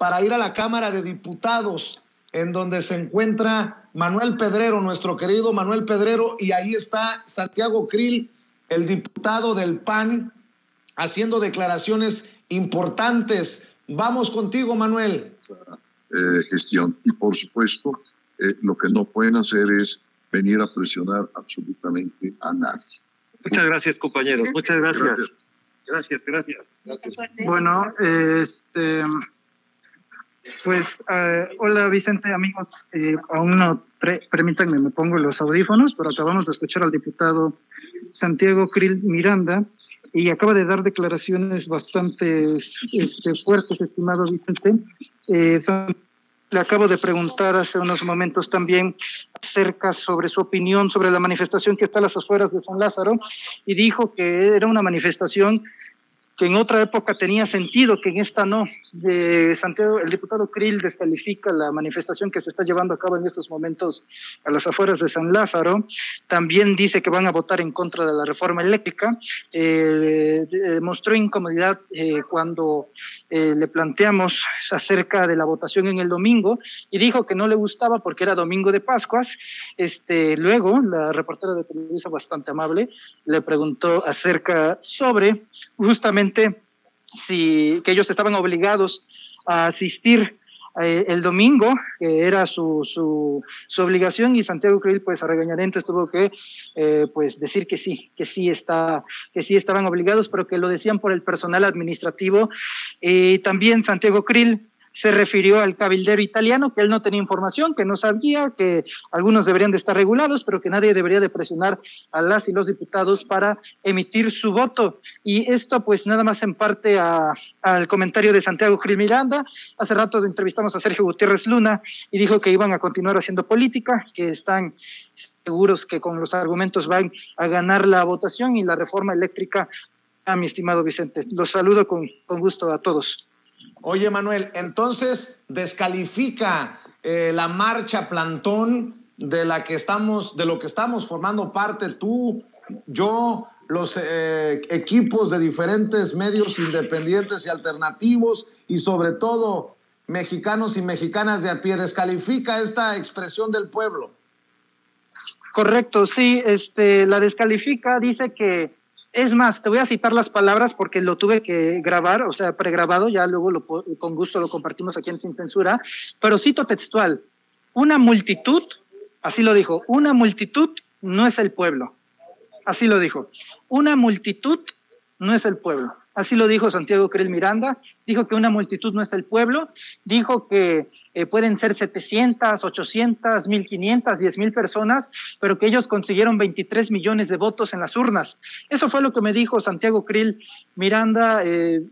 para ir a la Cámara de Diputados, en donde se encuentra Manuel Pedrero, nuestro querido Manuel Pedrero, y ahí está Santiago Krill, el diputado del PAN, haciendo declaraciones importantes. Vamos contigo, Manuel. Gestión. Y por supuesto, lo que no pueden hacer es venir a presionar absolutamente a nadie. Muchas gracias, compañeros. Muchas gracias. Gracias. Bueno, pues, hola Vicente, amigos. Aún no, permítanme, me pongo los audífonos, pero acabamos de escuchar al diputado Santiago Krill Miranda y acaba de dar declaraciones bastante fuertes, estimado Vicente. Le acabo de preguntar hace unos momentos también acerca sobre su opinión sobre la manifestación que está a las afueras de San Lázaro, y dijo que era una manifestación que en otra época tenía sentido, que en esta no. Santiago, el diputado Krill descalifica la manifestación que se está llevando a cabo en estos momentos a las afueras de San Lázaro. También dice que van a votar en contra de la reforma eléctrica. Mostró incomodidad cuando le planteamos acerca de la votación en el domingo, y dijo que no le gustaba porque era domingo de Pascuas. Luego, la reportera de Televisa, bastante amable, le preguntó acerca sobre justamente que ellos estaban obligados a asistir el domingo, que era su obligación, y Santiago Krill, pues a regañadientes, tuvo que pues decir que sí estaban obligados, pero que lo decían por el personal administrativo. También Santiago Krill se refirió al cabildero italiano, que él no tenía información, que no sabía, que algunos deberían de estar regulados, pero que nadie debería de presionar a las y los diputados para emitir su voto. Y esto pues nada más en parte al comentario de Santiago Krill Miranda. Hace rato entrevistamos a Sergio Gutiérrez Luna y dijo que iban a continuar haciendo política, que están seguros que con los argumentos van a ganar la votación y la reforma eléctrica. Mi estimado Vicente, los saludo con gusto a todos. Oye, Manuel, entonces descalifica la marcha plantón de lo que estamos formando parte tú, yo, los equipos de diferentes medios independientes y alternativos, y sobre todo mexicanos y mexicanas de a pie. Descalifica esta expresión del pueblo. Correcto, sí, la descalifica, dice que, es más, te voy a citar las palabras porque lo tuve que grabar, o sea, pregrabado, ya luego con gusto lo compartimos aquí en Sin Censura, pero cito textual: una multitud, así lo dijo, una multitud no es el pueblo, así lo dijo, una multitud no es el pueblo. Así lo dijo Santiago Krill Miranda, dijo que una multitud no es el pueblo, dijo que pueden ser 700, 800, 1,500, 10,000 personas, pero que ellos consiguieron 23 millones de votos en las urnas. Eso fue lo que me dijo Santiago Krill Miranda,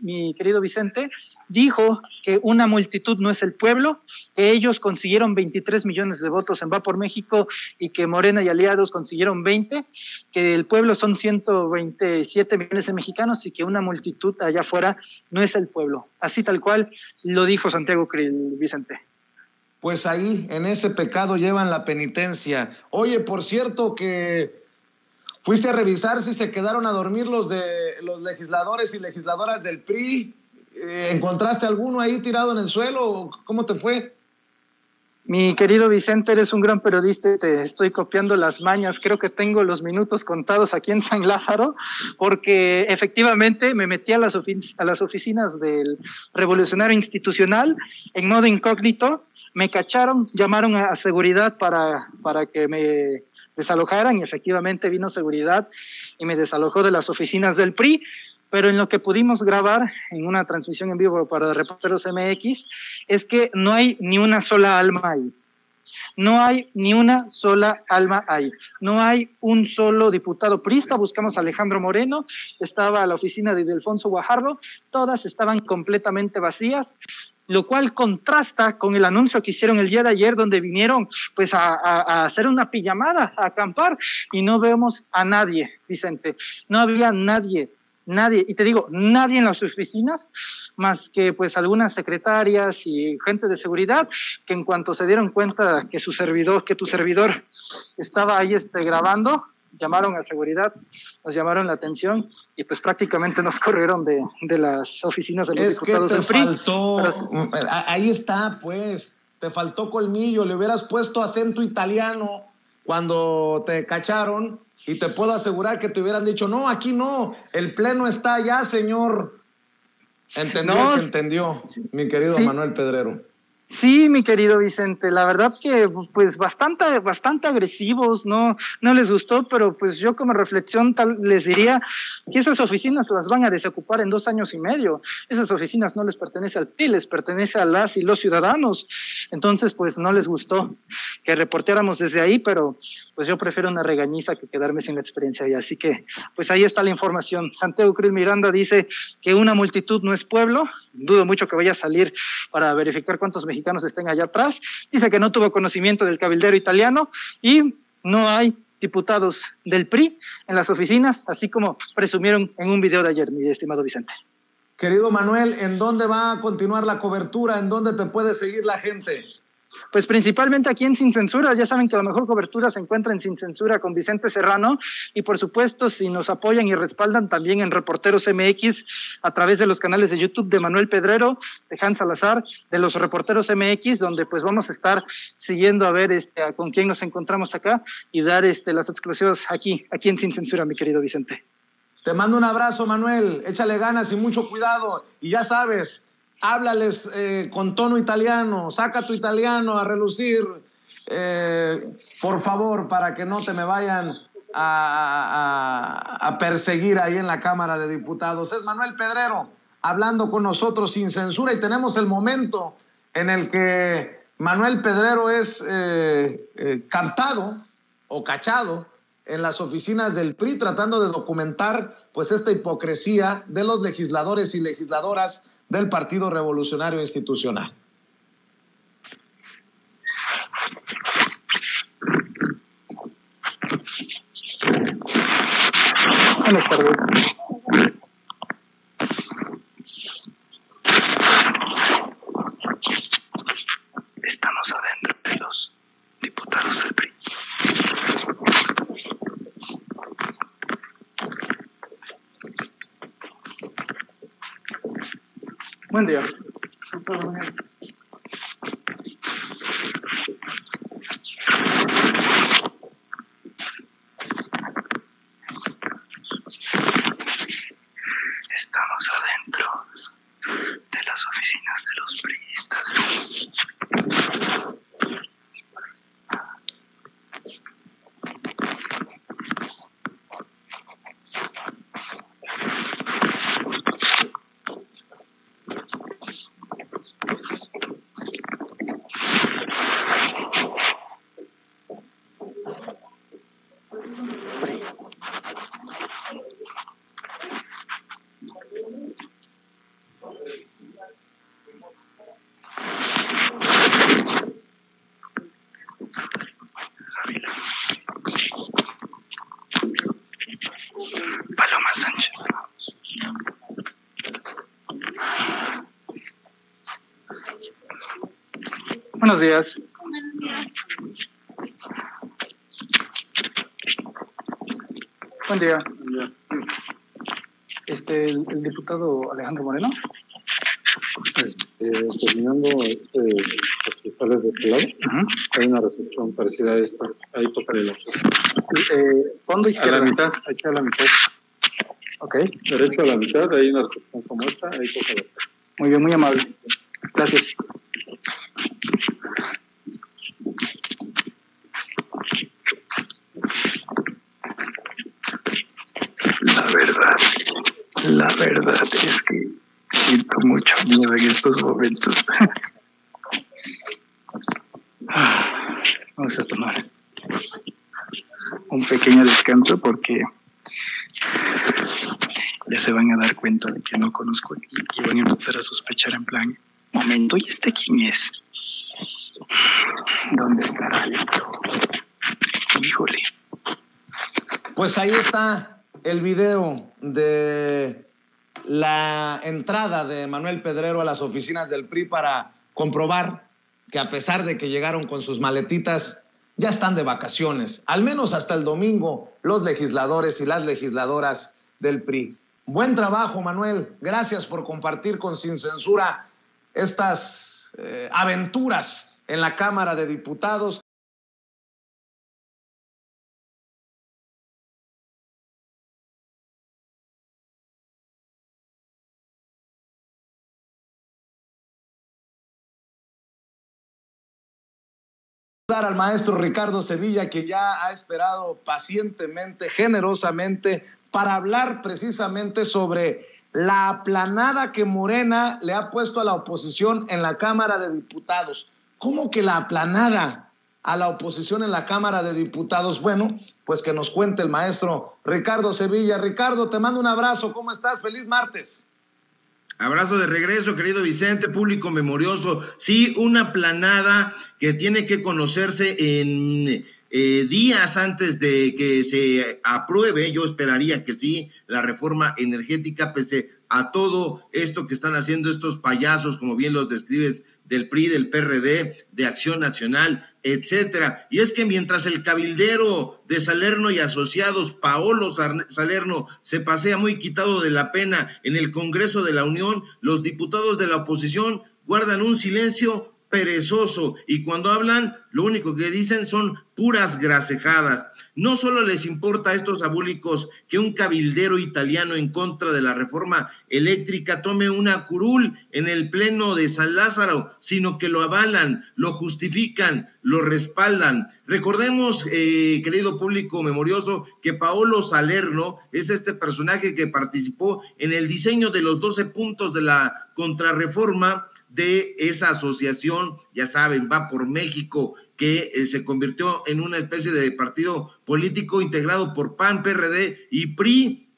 mi querido Vicente. Dijo que una multitud no es el pueblo, que ellos consiguieron 23 millones de votos en Va por México y que Morena y aliados consiguieron 20, que el pueblo son 127 millones de mexicanos y que una multitud allá afuera no es el pueblo. Así tal cual lo dijo Santiago Krill, Vicente. Pues ahí, en ese pecado llevan la penitencia. Oye, por cierto que fuiste a revisar si se quedaron a dormir los legisladores y legisladoras del PRI. ¿Encontraste alguno ahí tirado en el suelo? ¿Cómo te fue? Mi querido Vicente, eres un gran periodista, te estoy copiando las mañas. Creo que tengo los minutos contados aquí en San Lázaro, porque efectivamente me metí a las oficinas del Revolucionario Institucional en modo incógnito. Me cacharon, llamaron a seguridad para que me desalojaran, y efectivamente vino seguridad y me desalojó de las oficinas del PRI. Pero en lo que pudimos grabar en una transmisión en vivo para Reporteros MX es que no hay ni una sola alma ahí. No hay ni una sola alma ahí. No hay un solo diputado priista. Buscamos a Alejandro Moreno, estaba la oficina de Ildefonso Guajardo, todas estaban completamente vacías, lo cual contrasta con el anuncio que hicieron el día de ayer, donde vinieron pues a hacer una pijamada, a acampar, y no vemos a nadie, Vicente. No había nadie, y te digo, nadie en las oficinas, más que pues algunas secretarias y gente de seguridad, que en cuanto se dieron cuenta que tu servidor estaba ahí grabando, llamaron a seguridad, nos llamaron la atención y pues prácticamente nos corrieron de las oficinas de los diputados del PRI. Ahí está, pues, te faltó colmillo, le hubieras puesto acento italiano cuando te cacharon y te puedo asegurar que te hubieran dicho, no, aquí no, el pleno está allá, señor. Entendió el que entendió, mi querido Manuel Pedrero. Sí, mi querido Vicente, la verdad que pues bastante agresivos, no les gustó, pero pues yo como reflexión les diría que esas oficinas las van a desocupar en 2 años y medio. Esas oficinas no les pertenece al PRI, les pertenece a las y los ciudadanos. Entonces pues no les gustó que reporteáramos desde ahí, pero pues yo prefiero una regañiza que quedarme sin la experiencia ahí. Así que pues ahí está la información. Santiago Krill Miranda dice que una multitud no es pueblo. Dudo mucho que vaya a salir para verificar cuántos mexicanos estén allá atrás. Dice que no tuvo conocimiento del cabildero italiano y no hay diputados del PRI en las oficinas, así como presumieron en un video de ayer, mi estimado Vicente. Querido Manuel, ¿en dónde va a continuar la cobertura? ¿En dónde te puede seguir la gente? Pues principalmente aquí en Sin Censura. Ya saben que la mejor cobertura se encuentra en Sin Censura con Vicente Serrano y por supuesto si nos apoyan y respaldan también en Reporteros MX a través de los canales de YouTube de Manuel Pedrero, de Hans Salazar, de los Reporteros MX, donde pues vamos a estar siguiendo a ver con quién nos encontramos acá y dar las exclusivas aquí en Sin Censura, mi querido Vicente. Te mando un abrazo, Manuel, échale ganas y mucho cuidado y ya sabes, háblales con tono italiano, saca tu italiano a relucir, por favor, para que no te me vayan a perseguir ahí en la Cámara de Diputados. Es Manuel Pedrero hablando con nosotros sin censura y tenemos el momento en el que Manuel Pedrero es captado o cachado en las oficinas del PRI tratando de documentar pues esta hipocresía de los legisladores y legisladoras del Partido Revolucionario Institucional. Buenas tardes. Estamos adentro de los diputados del PRI. Buen día. Estamos adentro de las oficinas de los priistas. Paloma Sánchez. Buenos días. Buen día. El diputado Alejandro Moreno. Terminando los fiscales de este lado, hay una recepción parecida a esta, ahí tócale la Fondo izquierda. a la mitad, aquí a la mitad. Ok. Derecho a la mitad, hay una recepción como esta, ahí tócale. Muy bien, muy amable. Gracias. La verdad es que siento mucho miedo en estos momentos. Vamos a tomar un pequeño descanso porque ya se van a dar cuenta de que no conozco y van a empezar a sospechar en plan, momento, ¿y este quién es? ¿Dónde estará esto? Híjole. Pues ahí está el video de la entrada de Manuel Pedrero a las oficinas del PRI para comprobar que a pesar de que llegaron con sus maletitas ya están de vacaciones, al menos hasta el domingo, los legisladores y las legisladoras del PRI. Buen trabajo, Manuel. Gracias por compartir con Sin Censura estas aventuras en la Cámara de Diputados. Al maestro Ricardo Sevilla, que ya ha esperado pacientemente, generosamente, para hablar precisamente sobre la aplanada que Morena le ha puesto a la oposición en la Cámara de Diputados. ¿Cómo que la aplanada a la oposición en la Cámara de Diputados? Bueno, pues que nos cuente el maestro Ricardo Sevilla. Ricardo, te mando un abrazo. ¿Cómo estás? Feliz martes. Abrazo de regreso, querido Vicente, público memorioso. Sí, una aplanada que tiene que conocerse en días antes de que se apruebe, yo esperaría que sí, la reforma energética, pese a todo esto que están haciendo estos payasos, como bien los describes, del PRI, del PRD, de Acción Nacional, etcétera. Y es que mientras el cabildero de Salerno y asociados, Paolo Salerno, se pasea muy quitado de la pena en el Congreso de la Unión, los diputados de la oposición guardan un silencio perezoso, y cuando hablan, lo único que dicen son puras gracejadas. No solo les importa a estos abúlicos que un cabildero italiano en contra de la reforma eléctrica tome una curul en el pleno de San Lázaro, sino que lo avalan, lo justifican, lo respaldan. Recordemos, querido público memorioso, que Paolo Salerno es este personaje que participó en el diseño de los 12 puntos de la contrarreforma de esa asociación, ya saben, Va por México, que se convirtió en una especie de partido político integrado por PAN, PRD y PRI,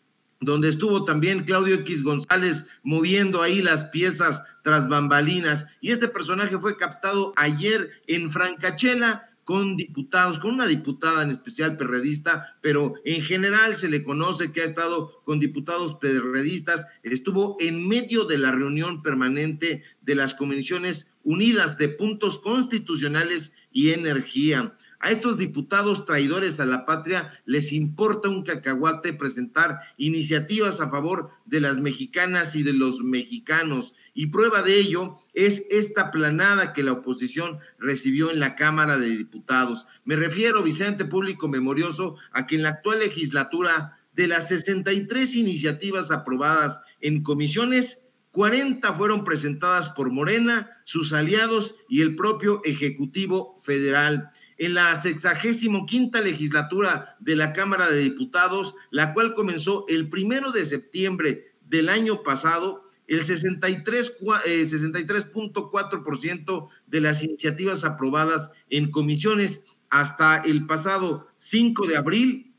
donde estuvo también Claudio X González moviendo ahí las piezas tras bambalinas. Y este personaje fue captado ayer en Francachela con diputados, con una diputada en especial perredista, pero en general se le conoce que ha estado con diputados perredistas. Estuvo en medio de la reunión permanente de las Comisiones Unidas de Puntos Constitucionales y Energía. A estos diputados traidores a la patria les importa un cacahuate presentar iniciativas a favor de las mexicanas y de los mexicanos, y prueba de ello es esta aplanada que la oposición recibió en la Cámara de Diputados. Me refiero, Vicente, público memorioso, a que en la actual legislatura, de las 63 iniciativas aprobadas en comisiones, 40 fueron presentadas por Morena, sus aliados y el propio Ejecutivo Federal. En la 65ª legislatura de la Cámara de Diputados, la cual comenzó el 1 de septiembre del año pasado, el 63.4% de las iniciativas aprobadas en comisiones hasta el pasado 5 de abril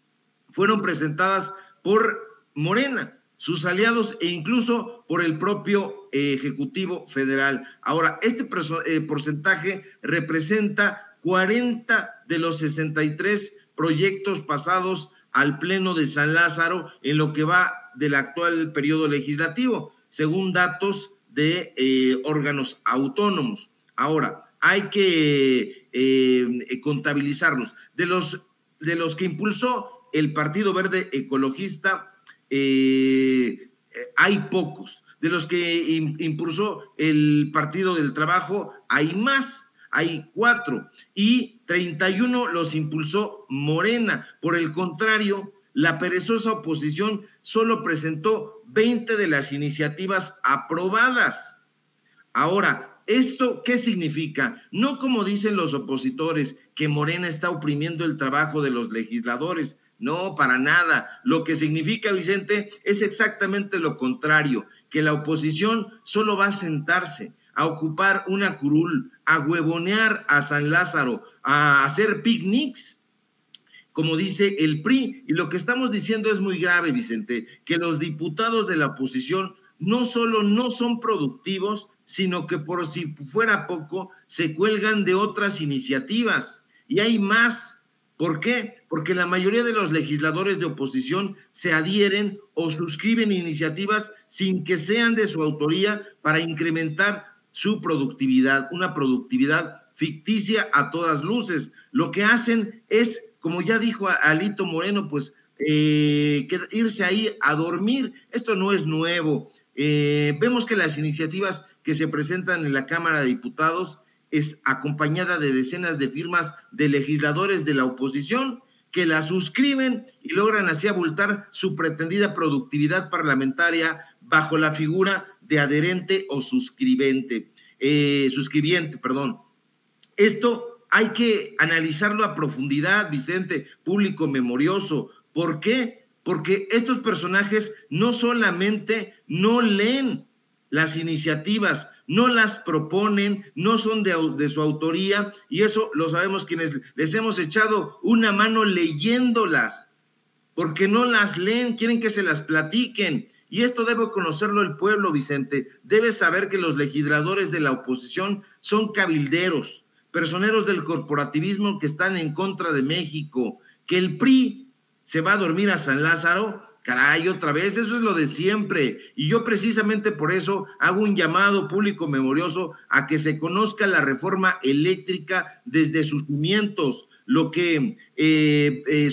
fueron presentadas por Morena, sus aliados e incluso por el propio Ejecutivo Federal. Ahora, este porcentaje representa 40 de los 63 proyectos pasados al Pleno de San Lázaro en lo que va del actual periodo legislativo, según datos de órganos autónomos. Ahora, hay que contabilizarlos. De los que impulsó el Partido Verde Ecologista, hay pocos. De los que impulsó el Partido del Trabajo, hay más. Hay 4, y 31 los impulsó Morena. Por el contrario, la perezosa oposición solo presentó 20 de las iniciativas aprobadas. Ahora, ¿esto qué significa? No como dicen los opositores, que Morena está oprimiendo el trabajo de los legisladores. No, para nada. Lo que significa, Vicente, es exactamente lo contrario, que la oposición solo va a sentarse, a ocupar una curul, a huevonear a San Lázaro, a hacer picnics, como dice el PRI. Y lo que estamos diciendo es muy grave, Vicente, que los diputados de la oposición no solo no son productivos, sino que por si fuera poco, se cuelgan de otras iniciativas. Y hay más. ¿Por qué? Porque la mayoría de los legisladores de oposición se adhieren o suscriben iniciativas sin que sean de su autoría para incrementar su productividad, una productividad ficticia a todas luces. Lo que hacen es, como ya dijo Alito Moreno, pues irse ahí a dormir. Esto no es nuevo. Vemos que las iniciativas que se presentan en la Cámara de Diputados es acompañada de decenas de firmas de legisladores de la oposición que la suscriben y logran así abultar su pretendida productividad parlamentaria bajo la figura de adherente o suscribiente. Esto hay que analizarlo a profundidad, Vicente, público memorioso. ¿Por qué? Porque estos personajes no solamente no leen las iniciativas, no las proponen, no son de su autoría, y eso lo sabemos quienes les hemos echado una mano leyéndolas, porque no las leen, quieren que se las platiquen. Y esto debe conocerlo el pueblo, Vicente. Debe saber que los legisladores de la oposición son cabilderos, personeros del corporativismo que están en contra de México, que el PRI se va a dormir a San Lázaro. Caray, otra vez, eso es lo de siempre. Y yo precisamente por eso hago un llamado público memorioso a que se conozca la reforma eléctrica desde sus cimientos. Lo que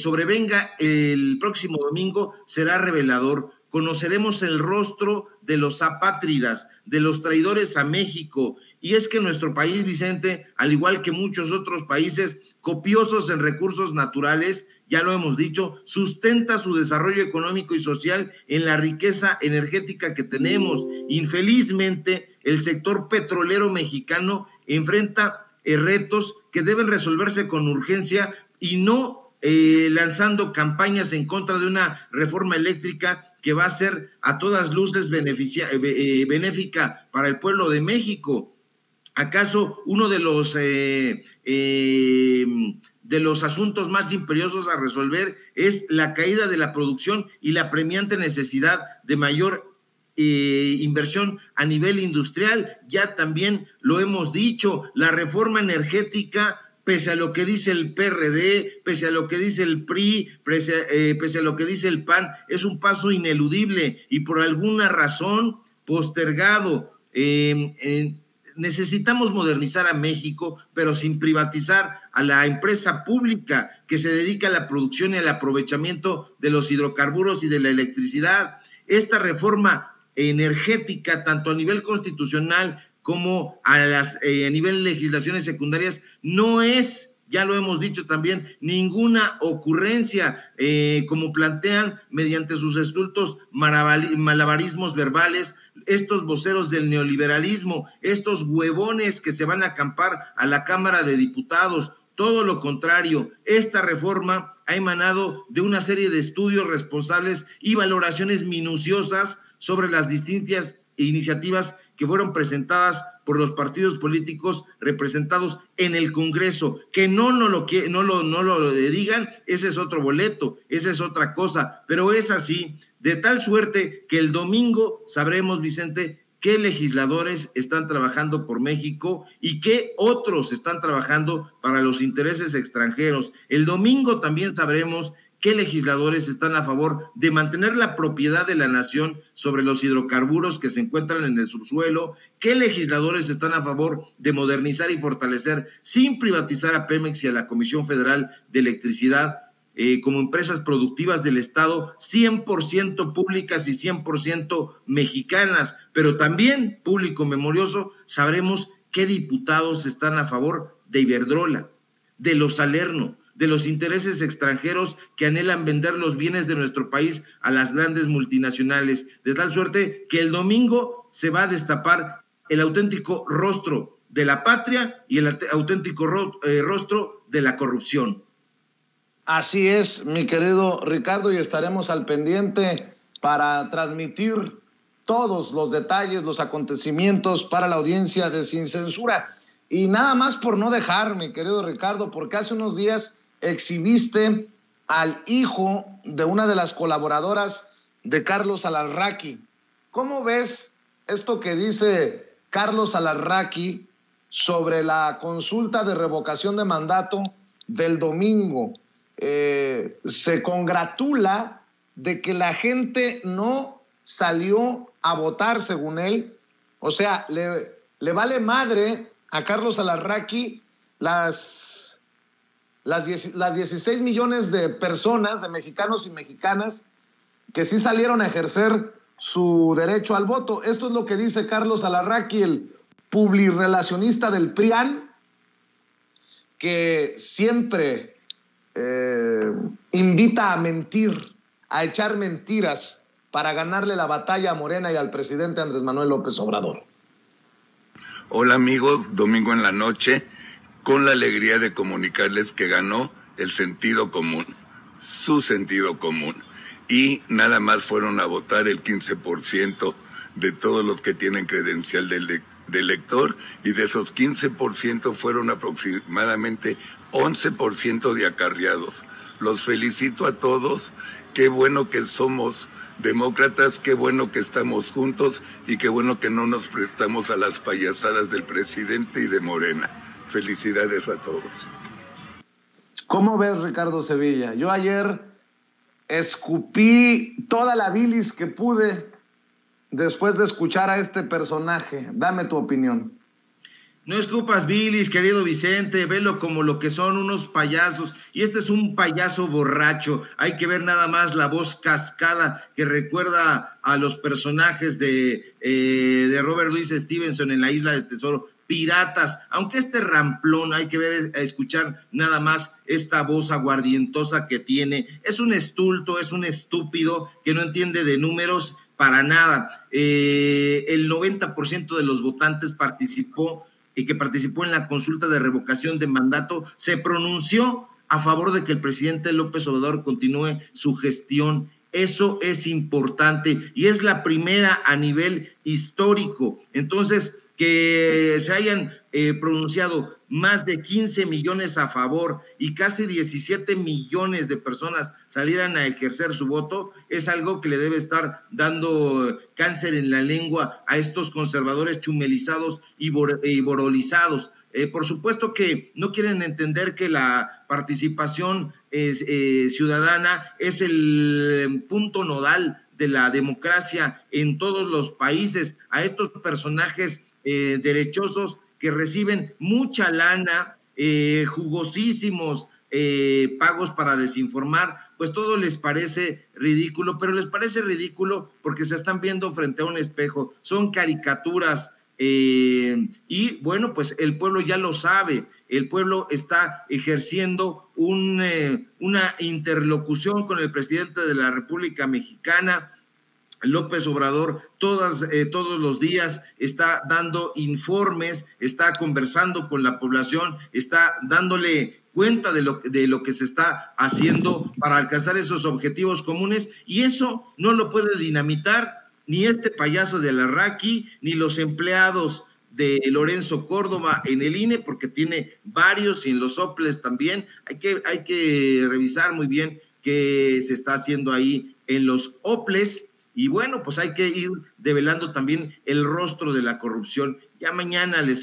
sobrevenga el próximo domingo será revelador. Conoceremos el rostro de los apátridas, de los traidores a México. Y es que nuestro país, Vicente, al igual que muchos otros países copiosos en recursos naturales, ya lo hemos dicho, sustenta su desarrollo económico y social en la riqueza energética que tenemos. Infelizmente, el sector petrolero mexicano enfrenta retos que deben resolverse con urgencia y no lanzando campañas en contra de una reforma eléctrica que va a ser a todas luces benéfica para el pueblo de México. ¿Acaso uno de los asuntos más imperiosos a resolver es la caída de la producción y la apremiante necesidad de mayor inversión a nivel industrial? Ya también lo hemos dicho, la reforma energética, pese a lo que dice el PRD, pese a lo que dice el PRI, pese a lo que dice el PAN, es un paso ineludible y por alguna razón postergado. Necesitamos modernizar a México, pero sin privatizar a la empresa pública que se dedica a la producción y al aprovechamiento de los hidrocarburos y de la electricidad. Esta reforma energética, tanto a nivel constitucional como a nivel de legislaciones secundarias, no es, ya lo hemos dicho también, ninguna ocurrencia, como plantean mediante sus estultos malabarismos verbales estos voceros del neoliberalismo, estos huevones que se van a acampar a la Cámara de Diputados. Todo lo contrario, esta reforma ha emanado de una serie de estudios responsables y valoraciones minuciosas sobre las distintas iniciativas que fueron presentadas por los partidos políticos representados en el Congreso. Que no lo digan, ese es otro boleto, esa es otra cosa, pero es así, de tal suerte que el domingo sabremos, Vicente, qué legisladores están trabajando por México y qué otros están trabajando para los intereses extranjeros. El domingo también sabremos qué legisladores están a favor de mantener la propiedad de la nación sobre los hidrocarburos que se encuentran en el subsuelo, qué legisladores están a favor de modernizar y fortalecer sin privatizar a Pemex y a la Comisión Federal de Electricidad como empresas productivas del Estado 100% públicas y 100% mexicanas, pero también, público memorioso, sabremos qué diputados están a favor de Iberdrola, de los Salerno, de los intereses extranjeros que anhelan vender los bienes de nuestro país a las grandes multinacionales, de tal suerte que el domingo se va a destapar el auténtico rostro de la patria y el auténtico rostro de la corrupción. Así es, mi querido Ricardo, y estaremos al pendiente para transmitir todos los detalles, los acontecimientos para la audiencia de Sin Censura. Y nada más por no dejar, mi querido Ricardo, porque hace unos días exhibiste al hijo de una de las colaboradoras de Carlos Alarraqui. ¿Cómo ves esto que dice Carlos Alarraqui sobre la consulta de revocación de mandato del domingo? Se congratula de que la gente no salió a votar, según él. O sea, le vale madre a Carlos Alarraqui las 16 millones de personas, de mexicanos y mexicanas, que sí salieron a ejercer su derecho al voto. Esto es lo que dice Carlos Alarraqui, el publirelacionista del PRIAN, que siempre invita a mentir, a echar mentiras para ganarle la batalla a Morena y al presidente Andrés Manuel López Obrador. Hola amigos, domingo en la noche, con la alegría de comunicarles que ganó el sentido común, su sentido común, y nada más fueron a votar el 15% de todos los que tienen credencial de elector, y de esos 15% fueron aproximadamente 11% de acarreados. Los felicito a todos, qué bueno que somos demócratas, qué bueno que estamos juntos y qué bueno que no nos prestamos a las payasadas del presidente y de Morena. Felicidades a todos. ¿Cómo ves, Ricardo Sevilla? Yo ayer escupí toda la bilis que pude después de escuchar a este personaje. Dame tu opinión. No escupas bilis, querido Vicente, velo como lo que son unos payasos, y este es un payaso borracho. Hay que ver nada más la voz cascada que recuerda a los personajes de Robert Louis Stevenson en La Isla del Tesoro, piratas. Aunque este ramplón, hay que ver, escuchar nada más esta voz aguardientosa que tiene. Es un estulto, es un estúpido que no entiende de números para nada. El 90% de los votantes que participó en la consulta de revocación de mandato se pronunció a favor de que el presidente López Obrador continúe su gestión. Eso es importante y es la primera a nivel histórico. Entonces, que se hayan pronunciado más de 15 millones a favor y casi 17 millones de personas salieran a ejercer su voto, es algo que le debe estar dando cáncer en la lengua a estos conservadores chumelizados y borolizados. Por supuesto que no quieren entender que la participación ciudadana es el punto nodal de la democracia en todos los países. A estos personajes derechosos que reciben mucha lana, jugosísimos pagos para desinformar, pues todo les parece ridículo, pero les parece ridículo porque se están viendo frente a un espejo, son caricaturas, y bueno, pues el pueblo ya lo sabe, el pueblo está ejerciendo una interlocución con el presidente de la República Mexicana. López Obrador todos los días está dando informes, está conversando con la población, está dándole cuenta de lo que se está haciendo para alcanzar esos objetivos comunes, y eso no lo puede dinamitar ni este payaso de Alarraqui, ni los empleados de Lorenzo Córdoba en el INE, porque tiene varios, y en los OPLES también. Hay que revisar muy bien qué se está haciendo ahí en los OPLES. Y bueno, pues hay que ir develando también el rostro de la corrupción. Ya mañana les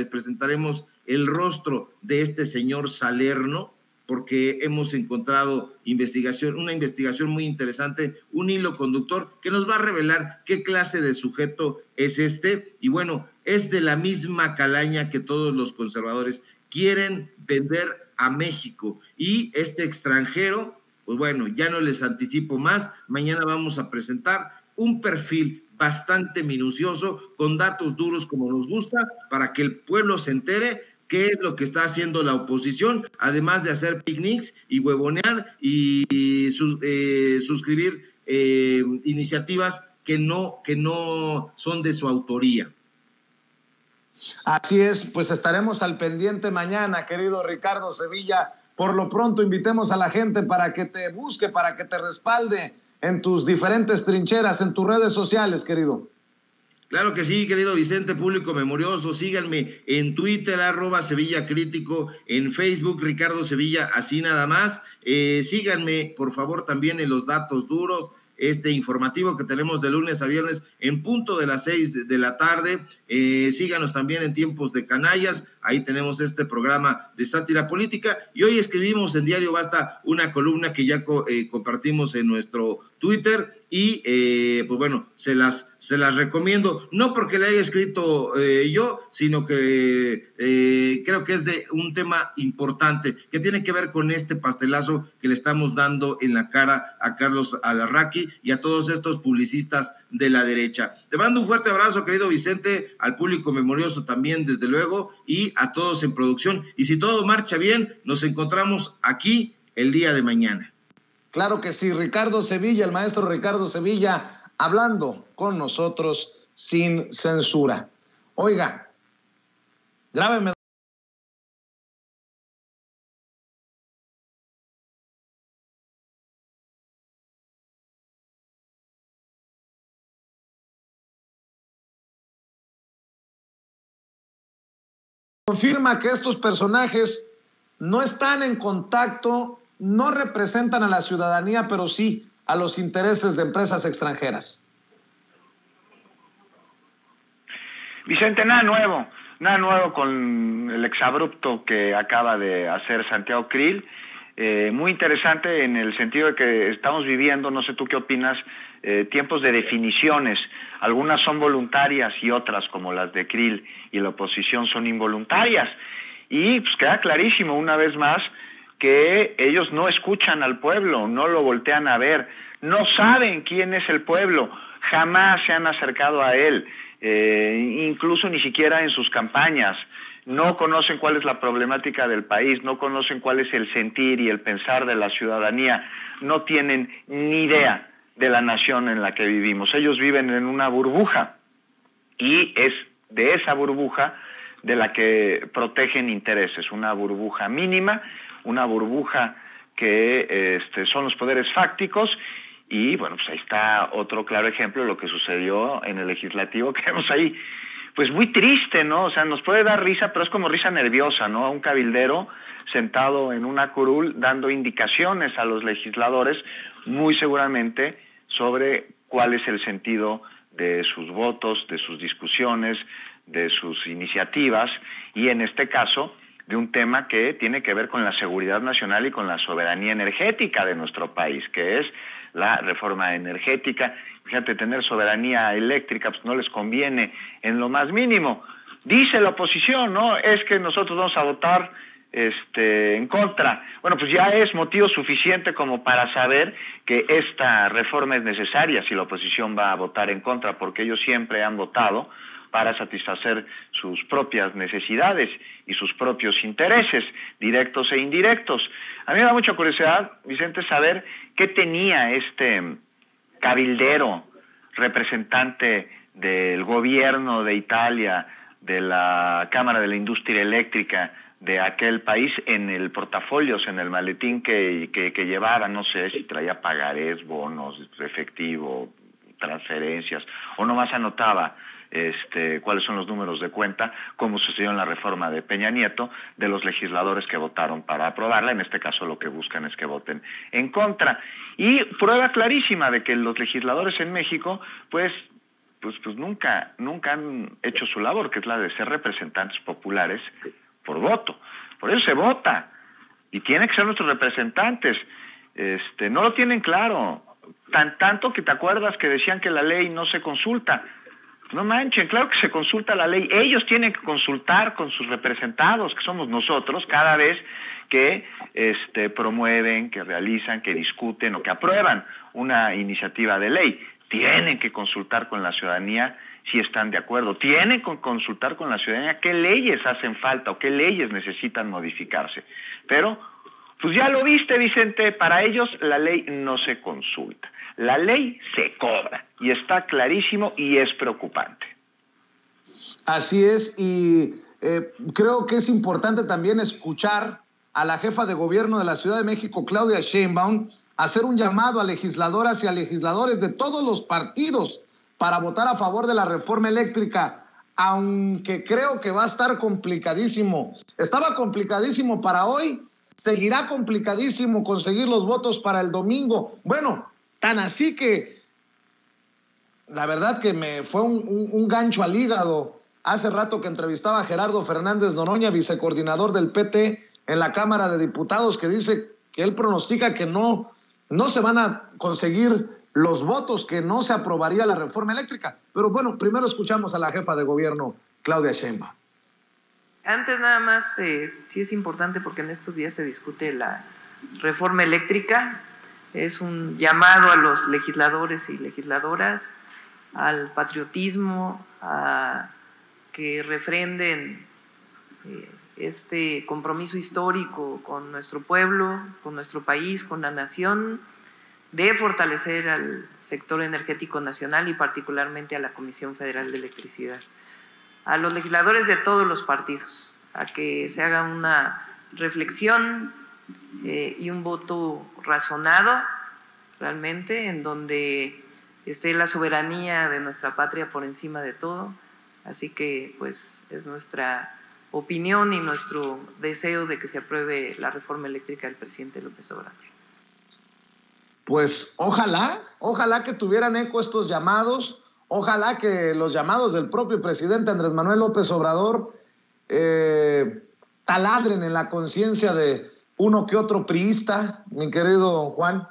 presentaremos el rostro de este señor Salerno, porque hemos encontrado una investigación muy interesante, un hilo conductor que nos va a revelar qué clase de sujeto es este. Y bueno, es de la misma calaña que todos los conservadores quieren vender a México. Y este extranjero, pues bueno, ya no les anticipo más, mañana vamos a presentar un perfil bastante minucioso, con datos duros como nos gusta, para que el pueblo se entere qué es lo que está haciendo la oposición, además de hacer picnics y huevonear y suscribir iniciativas que no son de su autoría. Así es, pues estaremos al pendiente mañana, querido Ricardo Sevilla. Por lo pronto invitemos a la gente para que te busque, para que te respalde en tus diferentes trincheras, en tus redes sociales, querido. Claro que sí, querido Vicente, público memorioso. Síganme en Twitter, @SevillaCrítico, en Facebook, Ricardo Sevilla, así nada más. Síganme, por favor, también en los datos duros, informativo que tenemos de lunes a viernes en punto de las 6 de la tarde. Síganos también en Tiempos de Canallas, ahí tenemos este programa de sátira política, y hoy escribimos en Diario Basta una columna que ya compartimos en nuestro Twitter y pues bueno, se las recomiendo, no porque le haya escrito yo, sino que creo que es de un tema importante que tiene que ver con este pastelazo que le estamos dando en la cara a Carlos Alarraqui y a todos estos publicistas de la derecha. Te mando un fuerte abrazo, querido Vicente, al público memorioso también, desde luego, y a todos en producción. Y si todo marcha bien, nos encontramos aquí el día de mañana. Claro que sí, Ricardo Sevilla, el maestro Ricardo Sevilla, hablando con nosotros sin censura. Oiga, grábeme. Confirma que estos personajes no están en contacto, no representan a la ciudadanía, pero sí a los intereses de empresas extranjeras. Vicente, nada nuevo con el exabrupto que acaba de hacer Santiago Krill. Muy interesante en el sentido de que estamos viviendo, no sé tú qué opinas, tiempos de definiciones. Algunas son voluntarias y otras, como las de Krill y la oposición, son involuntarias. Y pues queda clarísimo una vez más que ellos no escuchan al pueblo, no lo voltean a ver, no saben quién es el pueblo, jamás se han acercado a él, incluso ni siquiera en sus campañas, no conocen cuál es la problemática del país, no conocen cuál es el sentir y el pensar de la ciudadanía, no tienen ni idea de la nación en la que vivimos. Ellos viven en una burbuja y es de esa burbuja de la que protegen intereses, una burbuja mínima, una burbuja que son los poderes fácticos. Y bueno, pues ahí está otro claro ejemplo de lo que sucedió en el legislativo, que vemos ahí, pues muy triste, ¿no? O sea, nos puede dar risa, pero es como risa nerviosa, ¿no? Un cabildero sentado en una curul dando indicaciones a los legisladores, muy seguramente sobre cuál es el sentido de sus votos, de sus discusiones, de sus iniciativas, y en este caso de un tema que tiene que ver con la seguridad nacional y con la soberanía energética de nuestro país, que es la reforma energética. Fíjate, tener soberanía eléctrica pues no les conviene en lo más mínimo. Dice la oposición, ¿no? Es que nosotros vamos a votar en contra. Bueno, pues ya es motivo suficiente como para saber que esta reforma es necesaria si la oposición va a votar en contra, porque ellos siempre han votado para satisfacer sus propias necesidades y sus propios intereses, directos e indirectos. A mí me da mucha curiosidad, Vicente, saber qué tenía este cabildero, representante del gobierno de Italia, de la Cámara de la Industria Eléctrica de aquel país, en el portafolios, en el maletín que llevara, no sé si traía pagarés, bonos, efectivo, transferencias, o nomás anotaba cuáles son los números de cuenta, como sucedió en la reforma de Peña Nieto, de los legisladores que votaron para aprobarla. En este caso lo que buscan es que voten en contra. Y prueba clarísima de que los legisladores en México, pues nunca han hecho su labor, que es la de ser representantes populares por voto. Por eso se vota, y tienen que ser nuestros representantes. No lo tienen claro, tanto que te acuerdas que decían que la ley no se consulta. No manchen, claro que se consulta la ley. Ellos tienen que consultar con sus representados, que somos nosotros, cada vez que promueven, que realizan, que discuten o que aprueban una iniciativa de ley. Tienen que consultar con la ciudadanía si están de acuerdo. Tienen que consultar con la ciudadanía qué leyes hacen falta o qué leyes necesitan modificarse. Pero, pues ya lo viste, Vicente, para ellos la ley no se consulta. La ley se cobra, y está clarísimo y es preocupante. Así es, y creo que es importante también escuchar a la jefa de gobierno de la Ciudad de México, Claudia Sheinbaum, hacer un llamado a legisladoras y a legisladores de todos los partidos para votar a favor de la reforma eléctrica, aunque creo que va a estar complicadísimo. Estaba complicadísimo para hoy, seguirá complicadísimo conseguir los votos para el domingo. Bueno, tan así que la verdad que me fue un gancho al hígado hace rato que entrevistaba a Gerardo Fernández Noroña, vicecoordinador del PT en la Cámara de Diputados, que dice que él pronostica que no se van a conseguir los votos que no se aprobaría la reforma eléctrica. Pero bueno, primero escuchamos a la jefa de gobierno, Claudia Sheinbaum. Antes nada más, sí es importante porque en estos días se discute la reforma eléctrica. Es un llamado a los legisladores y legisladoras al patriotismo, a que refrenden este compromiso histórico con nuestro pueblo, con nuestro país, con la nación, de fortalecer al sector energético nacional y particularmente a la Comisión Federal de Electricidad. A los legisladores de todos los partidos, a que se haga una reflexión y un voto razonado, realmente, en donde esté la soberanía de nuestra patria por encima de todo. Así que, pues, es nuestra opinión y nuestro deseo de que se apruebe la reforma eléctrica del presidente López Obrador. Pues ojalá que tuvieran eco estos llamados, ojalá que los llamados del propio presidente Andrés Manuel López Obrador taladren en la conciencia de uno que otro priista, mi querido Juan.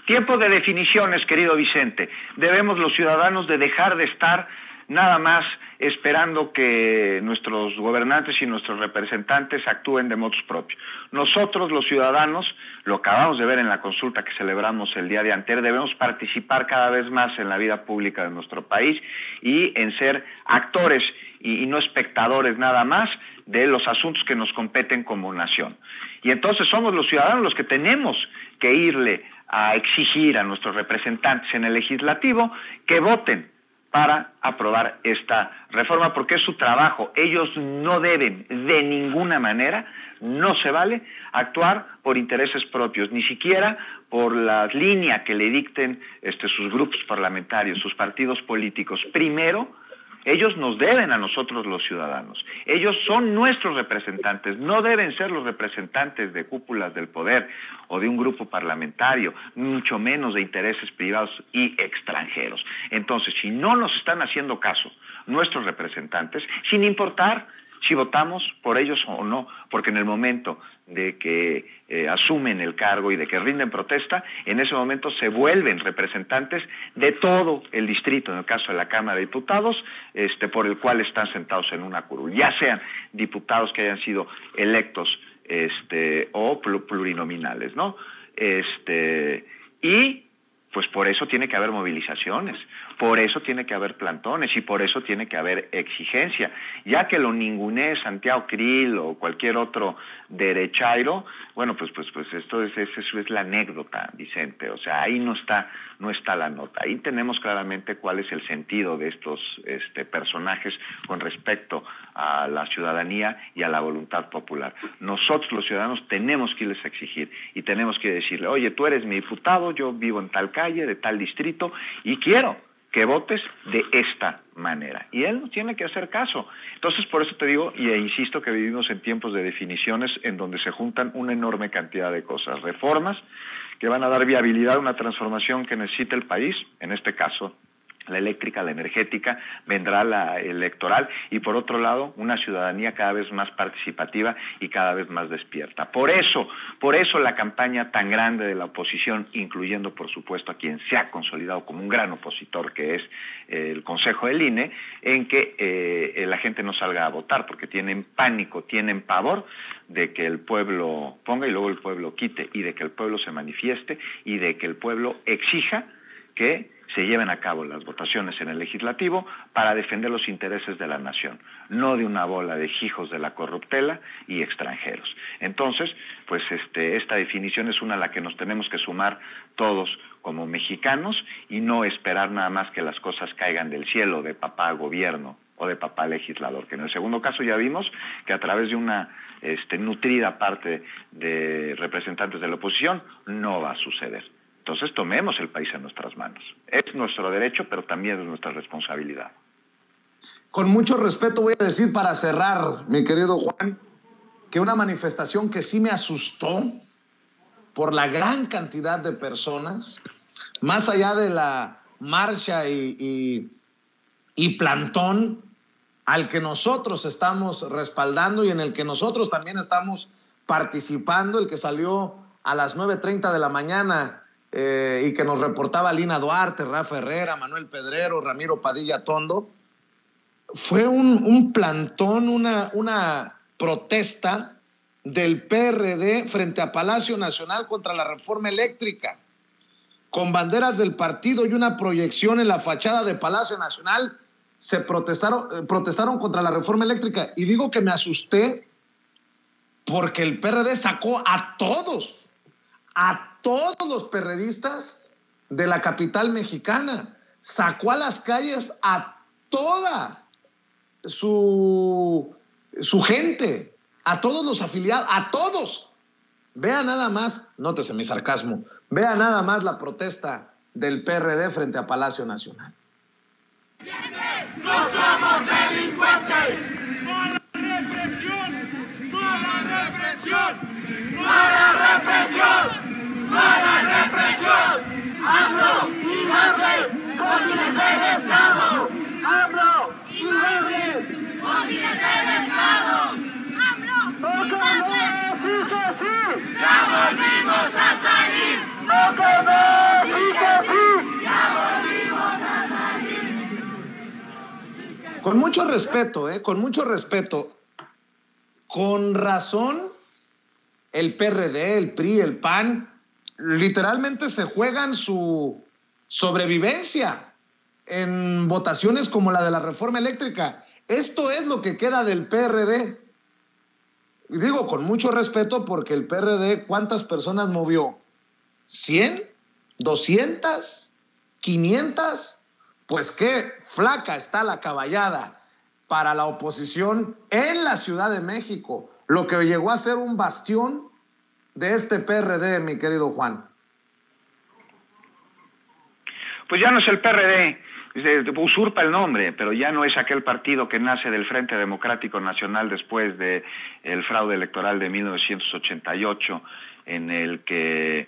Tiempo de definiciones, querido Vicente. Debemos los ciudadanos de dejar de estar nada más esperando que nuestros gobernantes y nuestros representantes actúen de motus propios. Nosotros, los ciudadanos, lo acabamos de ver en la consulta que celebramos el día de anterior, debemos participar cada vez más en la vida pública de nuestro país y en ser actores y no espectadores nada más de los asuntos que nos competen como nación. Y entonces somos los ciudadanos los que tenemos que irle a exigir a nuestros representantes en el legislativo que voten para aprobar esta reforma, porque es su trabajo. Ellos no deben de ninguna manera, no se vale actuar por intereses propios, ni siquiera por la línea que le dicten sus grupos parlamentarios, sus partidos políticos. Primero, ellos nos deben a nosotros los ciudadanos. Ellos son nuestros representantes, no deben ser los representantes de cúpulas del poder o de un grupo parlamentario, mucho menos de intereses privados y extranjeros. Entonces, si no nos están haciendo caso nuestros representantes, sin importar si votamos por ellos o no, porque en el momento de que asumen el cargo y de que rinden protesta, en ese momento se vuelven representantes de todo el distrito, en el caso de la Cámara de Diputados, por el cual están sentados en una curul, ya sean diputados que hayan sido electos o plurinominales, ¿no? Y pues por eso tiene que haber movilizaciones, por eso tiene que haber plantones y por eso tiene que haber exigencia. Ya que lo ningunee Santiago Krill o cualquier otro derechairo, bueno, pues eso es la anécdota, Vicente. O sea, ahí no está la nota. Ahí tenemos claramente cuál es el sentido de estos personajes con respecto a la ciudadanía y a la voluntad popular. Nosotros los ciudadanos tenemos que irles a exigir y tenemos que decirle, oye, tú eres mi diputado, yo vivo en tal calle, de tal distrito y quiero que votes de esta manera. Y él no tiene que hacer caso. Entonces, por eso te digo e insisto que vivimos en tiempos de definiciones en donde se juntan una enorme cantidad de cosas. Reformas que van a dar viabilidad a una transformación que necesita el país, en este caso la eléctrica, la energética, vendrá la electoral y por otro lado una ciudadanía cada vez más participativa y cada vez más despierta. Por eso la campaña tan grande de la oposición, incluyendo por supuesto a quien se ha consolidado como un gran opositor que es el Consejo del INE, en que la gente no salga a votar porque tienen pánico, tienen pavor de que el pueblo ponga y luego el pueblo quite y de que el pueblo se manifieste y de que el pueblo exija que se lleven a cabo las votaciones en el legislativo para defender los intereses de la nación, no de una bola de hijos de la corruptela y extranjeros. Entonces, pues esta definición es una a la que nos tenemos que sumar todos como mexicanos y no esperar nada más que las cosas caigan del cielo de papá gobierno o de papá legislador, que en el segundo caso ya vimos que a través de una nutrida parte de representantes de la oposición no va a suceder. Entonces tomemos el país en nuestras manos. Es nuestro derecho, pero también es nuestra responsabilidad. Con mucho respeto voy a decir para cerrar, mi querido Juan, que una manifestación que sí me asustó por la gran cantidad de personas, más allá de la marcha y plantón al que nosotros estamos respaldando y en el que nosotros también estamos participando, el que salió a las 9:30 de la mañana y que nos reportaba Lina Duarte, Rafa Herrera, Manuel Pedrero, Ramiro Padilla Tondo, fue un plantón, una protesta del PRD frente a Palacio Nacional contra la reforma eléctrica, con banderas del partido y una proyección en la fachada de Palacio Nacional. Se protestaron contra la reforma eléctrica. Y digo que me asusté porque el PRD sacó a todos los perredistas de la capital mexicana. Sacó a las calles a toda su gente, a todos los afiliados, a todos. Vea nada más, nótese mi sarcasmo, vea nada más la protesta del PRD frente a Palacio Nacional. ¡No somos delincuentes! ¡Mala represión! ¡Mala represión! ¡Mala represión! ¡Mala represión! ¡AMLO y fósiles del Estado! ¡AMLO y fósiles del Estado! ¡AMLO y ¡ya volvimos a salir! ¡No más! ¡Sí que sí! ¡Ya volvimos a salir! Con mucho respeto, con mucho respeto. Con razón, el PRD, el PRI, el PAN, literalmente se juegan su sobrevivencia en votaciones como la de la reforma eléctrica. Esto es lo que queda del PRD. Y digo con mucho respeto porque el PRD, ¿cuántas personas movió? ¿100? ¿200? ¿500? Pues qué flaca está la caballada para la oposición en la Ciudad de México, lo que llegó a ser un bastión de este PRD, mi querido Juan. Pues ya no es el PRD, usurpa el nombre, pero ya no es aquel partido que nace del Frente Democrático Nacional después del fraude electoral de 1988, en el que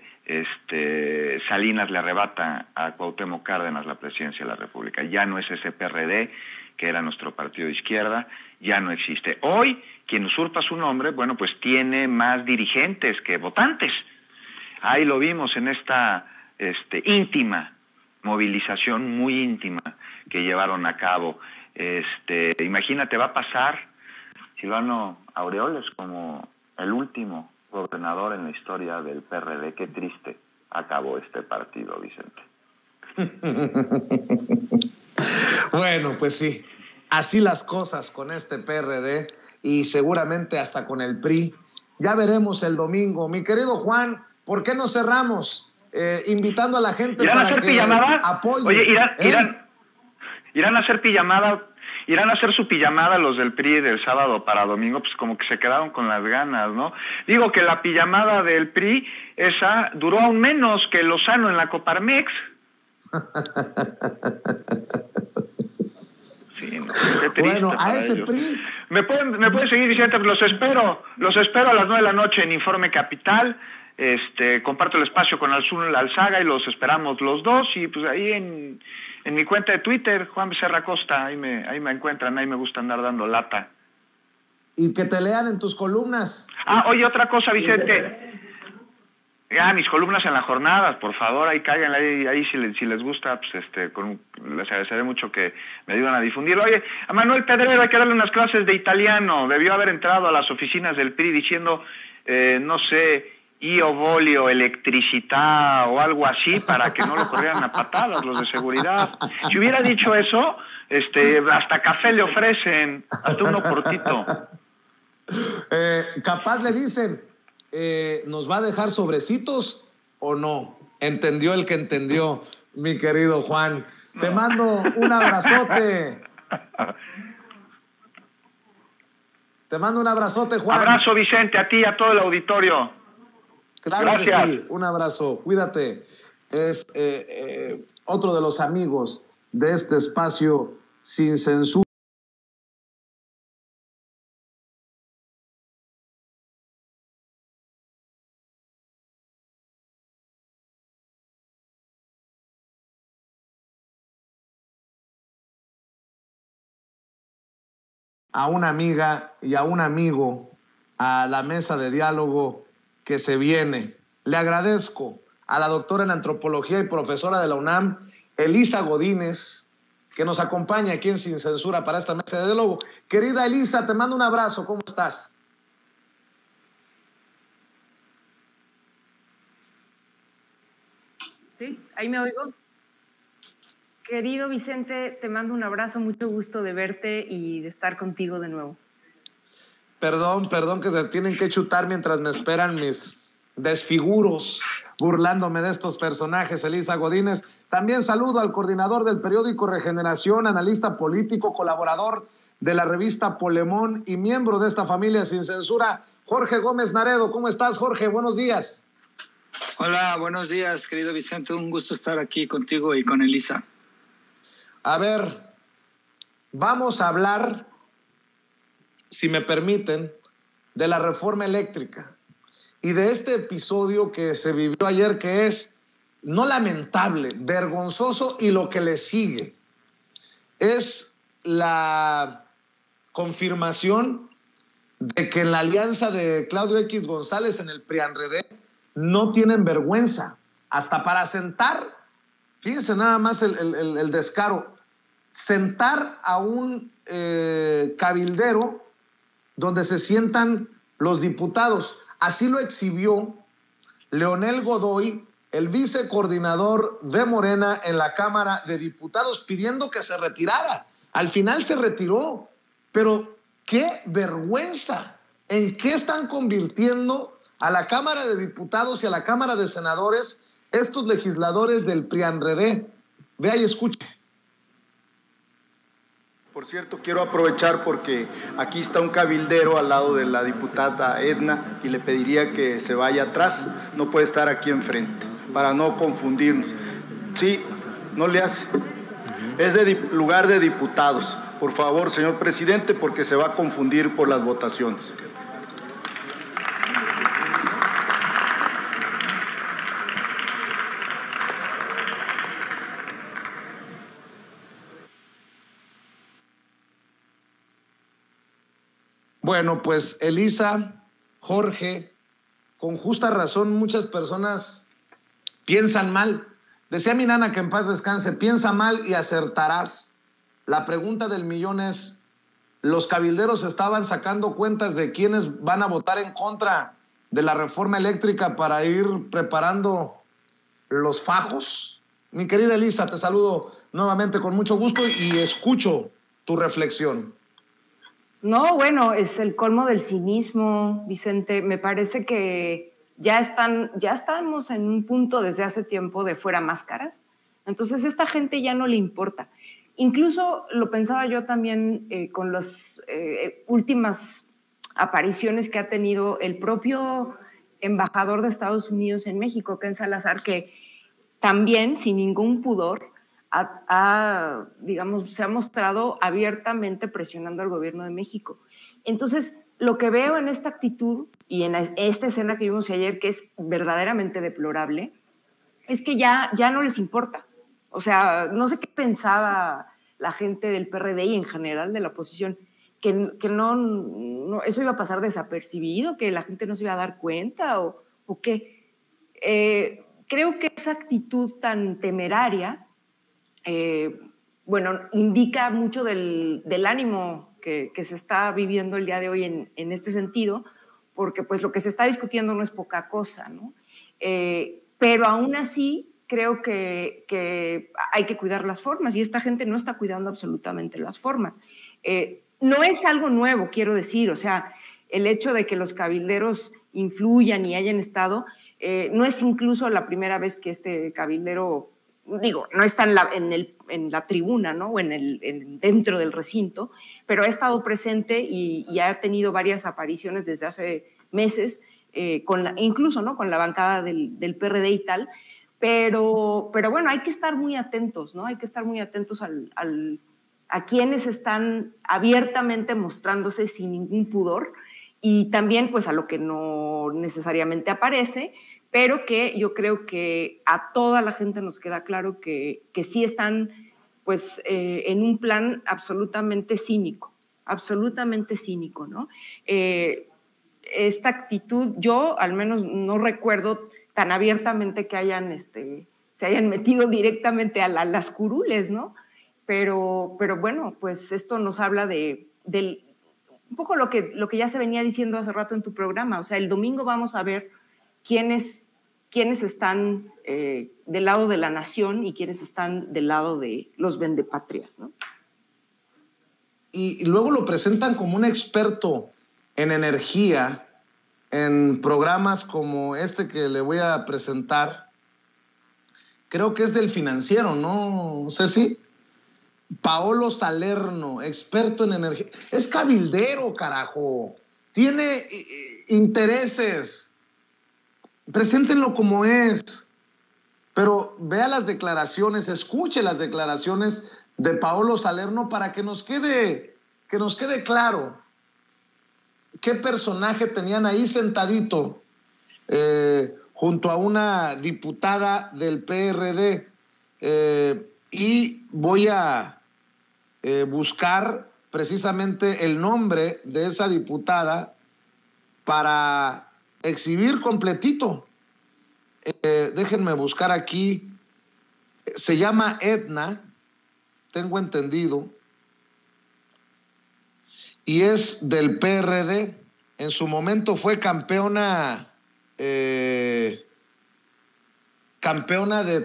Salinas le arrebata a Cuauhtémoc Cárdenas la presidencia de la República. Ya no es ese PRD que era nuestro partido de izquierda, ya no existe. Hoy, quien usurpa su nombre, bueno, pues tiene más dirigentes que votantes. Ahí lo vimos en esta íntima movilización, muy íntima, que llevaron a cabo. Imagínate, va a pasar Silvano Aureoles como el último gobernador en la historia del PRD. Qué triste acabó este partido, Vicente. Bueno, pues sí, así las cosas con este PRD y seguramente hasta con el PRI. Ya veremos el domingo. Mi querido Juan, ¿por qué no cerramos invitando a la gente para que apoye? Oye, irán a hacer pijamada. Irán a hacer su pijamada los del PRI del sábado para domingo, pues como que se quedaron con las ganas, ¿no? Digo que la pijamada del PRI, esa, duró aún menos que Lozano en la Coparmex. Sí, no, qué triste. Bueno, a ese ellos. PRI. Me pueden seguir, Vicente, los espero a las 9 de la noche en Informe Capital. Comparto el espacio con Azul Alzaga y los esperamos los dos, y pues ahí en mi cuenta de Twitter, Juan Becerra Costa, ahí me encuentran, ahí me gusta andar dando lata. Y que te lean en tus columnas. Oye, otra cosa, Vicente. Mis columnas en las jornadas, por favor, ahí caigan, ahí si les gusta, pues les agradeceré mucho que me ayuden a difundirlo. Oye, a Manuel Pedrero hay que darle unas clases de italiano, debió haber entrado a las oficinas del PRI diciendo, no sé, io voglio electricità o algo así, para que no lo corrieran a patadas los de seguridad. Si hubiera dicho eso, hasta café le ofrecen, hasta uno cortito. Capaz le dicen, ¿nos va a dejar sobrecitos o no? Entendió el que entendió, mi querido Juan. Te mando un abrazote. Te mando un abrazote, Juan. Abrazo, Vicente, a ti y a todo el auditorio. Claro. Gracias. Que sí, un abrazo, cuídate. Es otro de los amigos de este espacio sin censura. A una amiga y a un amigo a la mesa de diálogo que se viene. le agradezco a la doctora en antropología y profesora de la UNAM, Elisa Godínez, que nos acompaña aquí en Sin Censura para esta mesa de diálogo. Querida Elisa, te mando un abrazo, ¿cómo estás? Sí, ahí me oigo. Querido Vicente, te mando un abrazo, mucho gusto de verte y de estar contigo de nuevo. Perdón que se tienen que chutar mientras me esperan mis desfiguros, burlándome de estos personajes, Elisa Godínez. También saludo al coordinador del periódico Regeneración, analista político, colaborador de la revista Polemón y miembro de esta familia Sin Censura, Jorge Gómez Naredo. ¿Cómo estás, Jorge? Buenos días. Hola, buenos días, querido Vicente. Un gusto estar aquí contigo y con Elisa. A ver, vamos a hablar, si me permiten, de la reforma eléctrica y de este episodio que se vivió ayer, que es no lamentable, vergonzoso, y lo que le sigue es la confirmación de que en la alianza de Claudio X González en el PRIANREDE no tienen vergüenza, hasta para sentar, fíjense nada más el descaro, sentar a un cabildero donde se sientan los diputados. Así lo exhibió Leonel Godoy, el vicecoordinador de Morena en la Cámara de Diputados, pidiendo que se retirara. Al final se retiró, pero qué vergüenza. ¿En qué están convirtiendo a la Cámara de Diputados y a la Cámara de Senadores estos legisladores del PRIANREDE? Vea y escuche. Por cierto, quiero aprovechar porque aquí está un cabildero al lado de la diputada Edna y le pediría que se vaya atrás, no puede estar aquí enfrente, para no confundirnos. Sí, no le hace. Es de lugar de diputados. Por favor, señor presidente, porque se va a confundir por las votaciones. Bueno, pues Elisa, Jorge, con justa razón muchas personas piensan mal. Decía mi nana, que en paz descanse, piensa mal y acertarás. La pregunta del millón es, ¿los cabilderos estaban sacando cuentas de quiénes van a votar en contra de la reforma eléctrica para ir preparando los fajos? Mi querida Elisa, te saludo nuevamente con mucho gusto y escucho tu reflexión. No, bueno, es el colmo del cinismo, Vicente. Me parece que ya estamos en un punto desde hace tiempo de fuera máscaras. Entonces, esta gente ya no le importa. Incluso lo pensaba yo también con las últimas apariciones que ha tenido el propio embajador de Estados Unidos en México, Ken Salazar, que también, sin ningún pudor, digamos, se ha mostrado abiertamente presionando al gobierno de México. Entonces, lo que veo en esta actitud y en esta escena que vimos ayer, que es verdaderamente deplorable, es que ya no les importa. O sea, no sé qué pensaba la gente del PRD y en general de la oposición, que no eso iba a pasar desapercibido, que la gente no se iba a dar cuenta o qué. Creo que esa actitud tan temeraria bueno, indica mucho del ánimo que se está viviendo el día de hoy en este sentido, porque pues lo que se está discutiendo no es poca cosa, ¿no? Pero aún así creo que hay que cuidar las formas y esta gente no está cuidando absolutamente las formas. No es algo nuevo, quiero decir, o sea, el hecho de que los cabilderos influyan y hayan estado, no es incluso la primera vez que este cabildero, digo, no está en la tribuna, ¿no? O dentro del recinto, pero ha estado presente y ha tenido varias apariciones desde hace meses, incluso, ¿no? Con la bancada del PRD y tal, pero bueno, hay que estar muy atentos, ¿no? Hay que estar muy atentos a quienes están abiertamente mostrándose sin ningún pudor y también pues a lo que no necesariamente aparece, pero que yo creo que a toda la gente nos queda claro que sí están pues en un plan absolutamente cínico, ¿no? Esta actitud, yo al menos no recuerdo tan abiertamente que se hayan metido directamente a las curules, ¿no? Pero bueno, pues esto nos habla del un poco lo que ya se venía diciendo hace rato en tu programa. O sea, el domingo vamos a ver quiénes están del lado de la nación y quiénes están del lado de los vendepatrias, ¿no? Y luego lo presentan como un experto en energía en programas como este que le voy a presentar. Creo que es del Financiero, ¿no, Ceci? Paolo Salerno, experto en energía. Es cabildero, carajo. Tiene intereses. Preséntenlo como es. Pero vea las declaraciones, escuche las declaraciones de Paolo Salerno para que nos quede claro qué personaje tenían ahí sentadito junto a una diputada del PRD. Y voy a buscar precisamente el nombre de esa diputada para exhibir completito. Déjenme buscar aquí. Se llama Edna, tengo entendido, y es del PRD. En su momento fue campeona de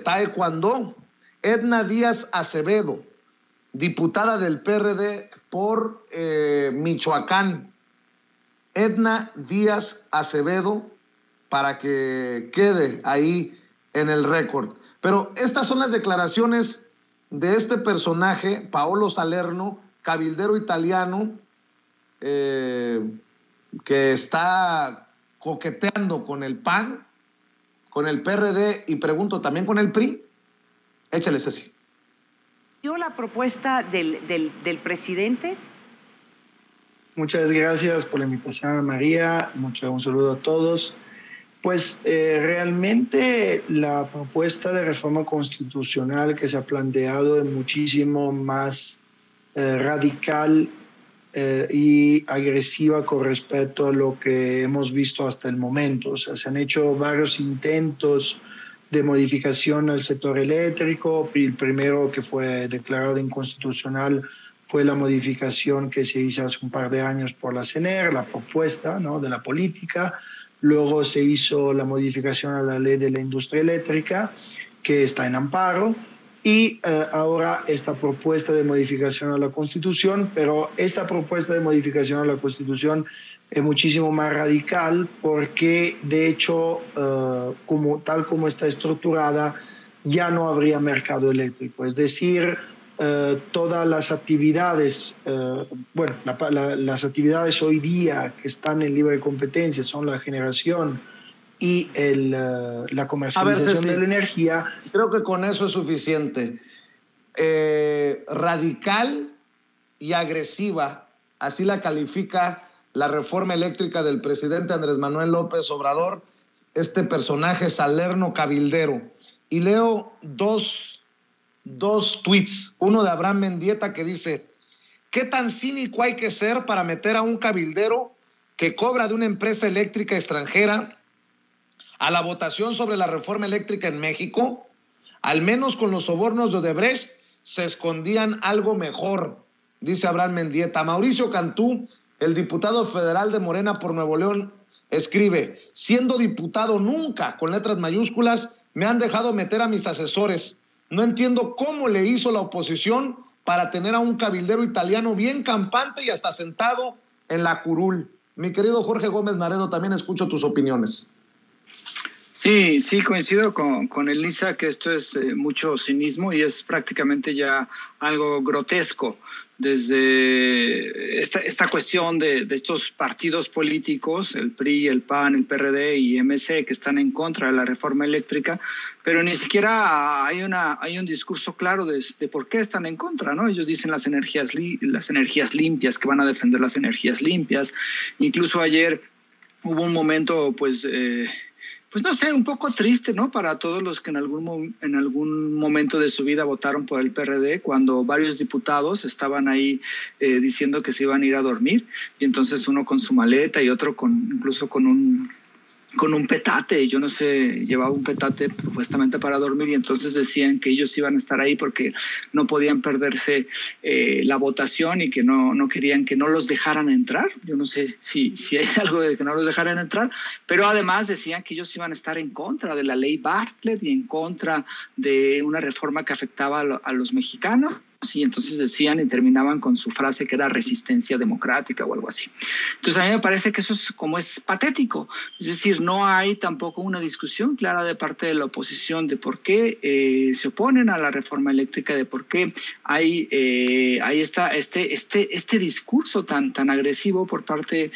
taekwondo. Edna Díaz Acevedo, diputada del PRD por Michoacán. Edna Díaz Acevedo, para que quede ahí en el récord. Pero estas son las declaraciones de este personaje, Paolo Salerno, cabildero italiano, que está coqueteando con el PAN, con el PRD y pregunto también con el PRI. Échale, Ceci. ¿Vio la propuesta del presidente? Muchas gracias por la invitación, María. Un saludo a todos. Pues realmente la propuesta de reforma constitucional que se ha planteado es muchísimo más radical y agresiva con respecto a lo que hemos visto hasta el momento. O sea, se han hecho varios intentos de modificación al sector eléctrico. El primero que fue declarado inconstitucional fue la modificación que se hizo hace un par de años por la CNER, la propuesta, ¿no?, de la política. Luego se hizo la modificación a la ley de la industria eléctrica, que está en amparo, y ahora esta propuesta de modificación a la Constitución, pero esta propuesta de modificación a la Constitución es muchísimo más radical porque, de hecho, tal como está estructurada, ya no habría mercado eléctrico. Es decir, todas las actividades, las actividades hoy día que están en libre competencia son la generación y la comercialización de la energía. Creo que con eso es suficiente. Radical y agresiva, así la califica la reforma eléctrica del presidente Andrés Manuel López Obrador, este personaje Salerno cabildero. Y leo dos tweets, uno de Abraham Mendieta que dice: ¿qué tan cínico hay que ser para meter a un cabildero que cobra de una empresa eléctrica extranjera a la votación sobre la reforma eléctrica en México? Al menos con los sobornos de Odebrecht se escondían algo mejor, dice Abraham Mendieta. Mauricio Cantú, el diputado federal de Morena por Nuevo León, escribe: siendo diputado nunca, con letras mayúsculas, me han dejado meter a mis asesores. No entiendo cómo le hizo la oposición para tener a un cabildero italiano bien campante y hasta sentado en la curul. Mi querido Jorge Gómez Naredo, también escucho tus opiniones. Sí, coincido con Elisa que esto es mucho cinismo y es prácticamente ya algo grotesco. Desde esta cuestión de estos partidos políticos, el PRI, el PAN, el PRD y MC, que están en contra de la reforma eléctrica, pero ni siquiera hay un discurso claro de por qué están en contra, ¿no? Ellos dicen las energías limpias, que van a defender las energías limpias. Incluso ayer hubo un momento, pues no sé, un poco triste, ¿no?, para todos los que en algún momento de su vida votaron por el PRD, cuando varios diputados estaban ahí diciendo que se iban a ir a dormir, y entonces uno con su maleta y otro incluso con un un petate, yo no sé, llevaba un petate supuestamente para dormir, y entonces decían que ellos iban a estar ahí porque no podían perderse la votación y que no querían que no los dejaran entrar. Yo no sé si hay algo de que no los dejaran entrar, pero además decían que ellos iban a estar en contra de la ley Bartlett y en contra de una reforma que afectaba a los mexicanos. Y entonces decían y terminaban con su frase que era resistencia democrática o algo así. Entonces a mí me parece que eso es patético. Es decir, no hay tampoco una discusión clara de parte de la oposición de por qué se oponen a la reforma eléctrica, de por qué hay este discurso tan agresivo por parte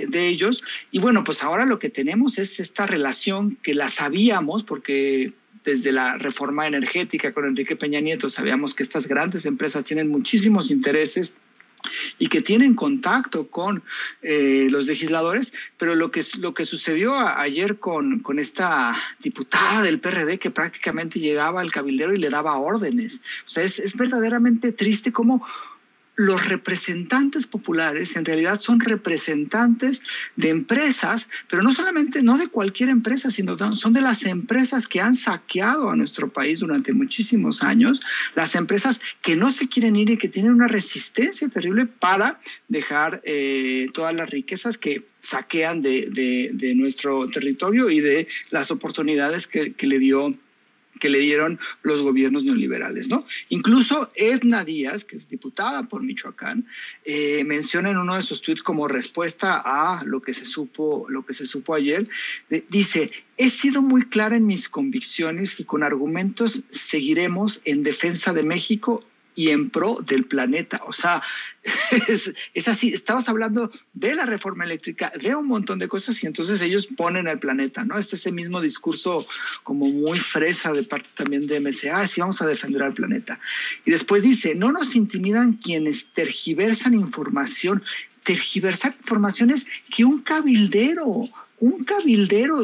de ellos. Y bueno, pues ahora lo que tenemos es esta relación que la sabíamos porque desde la reforma energética con Enrique Peña Nieto sabíamos que estas grandes empresas tienen muchísimos intereses y que tienen contacto con los legisladores, pero lo que sucedió ayer con esta diputada del PRD que prácticamente llegaba al cabildero y le daba órdenes. O sea, es verdaderamente triste cómo los representantes populares en realidad son representantes de empresas, pero no solamente, no de cualquier empresa, sino son de las empresas que han saqueado a nuestro país durante muchísimos años, las empresas que no se quieren ir y que tienen una resistencia terrible para dejar todas las riquezas que saquean de nuestro territorio y de las oportunidades que le dieron los gobiernos neoliberales, ¿no? Incluso Edna Díaz, que es diputada por Michoacán, menciona en uno de sus tweets como respuesta a lo que se supo ayer, dice: he sido muy clara en mis convicciones y con argumentos seguiremos en defensa de México y en pro del planeta. O sea, es así. Estabas hablando de la reforma eléctrica, de un montón de cosas, y entonces ellos ponen al planeta, ¿no? Ese mismo discurso como muy fresa de parte también de MC. Sí, vamos a defender al planeta. Y después dice: no nos intimidan quienes tergiversan información. Tergiversar informaciones que un cabildero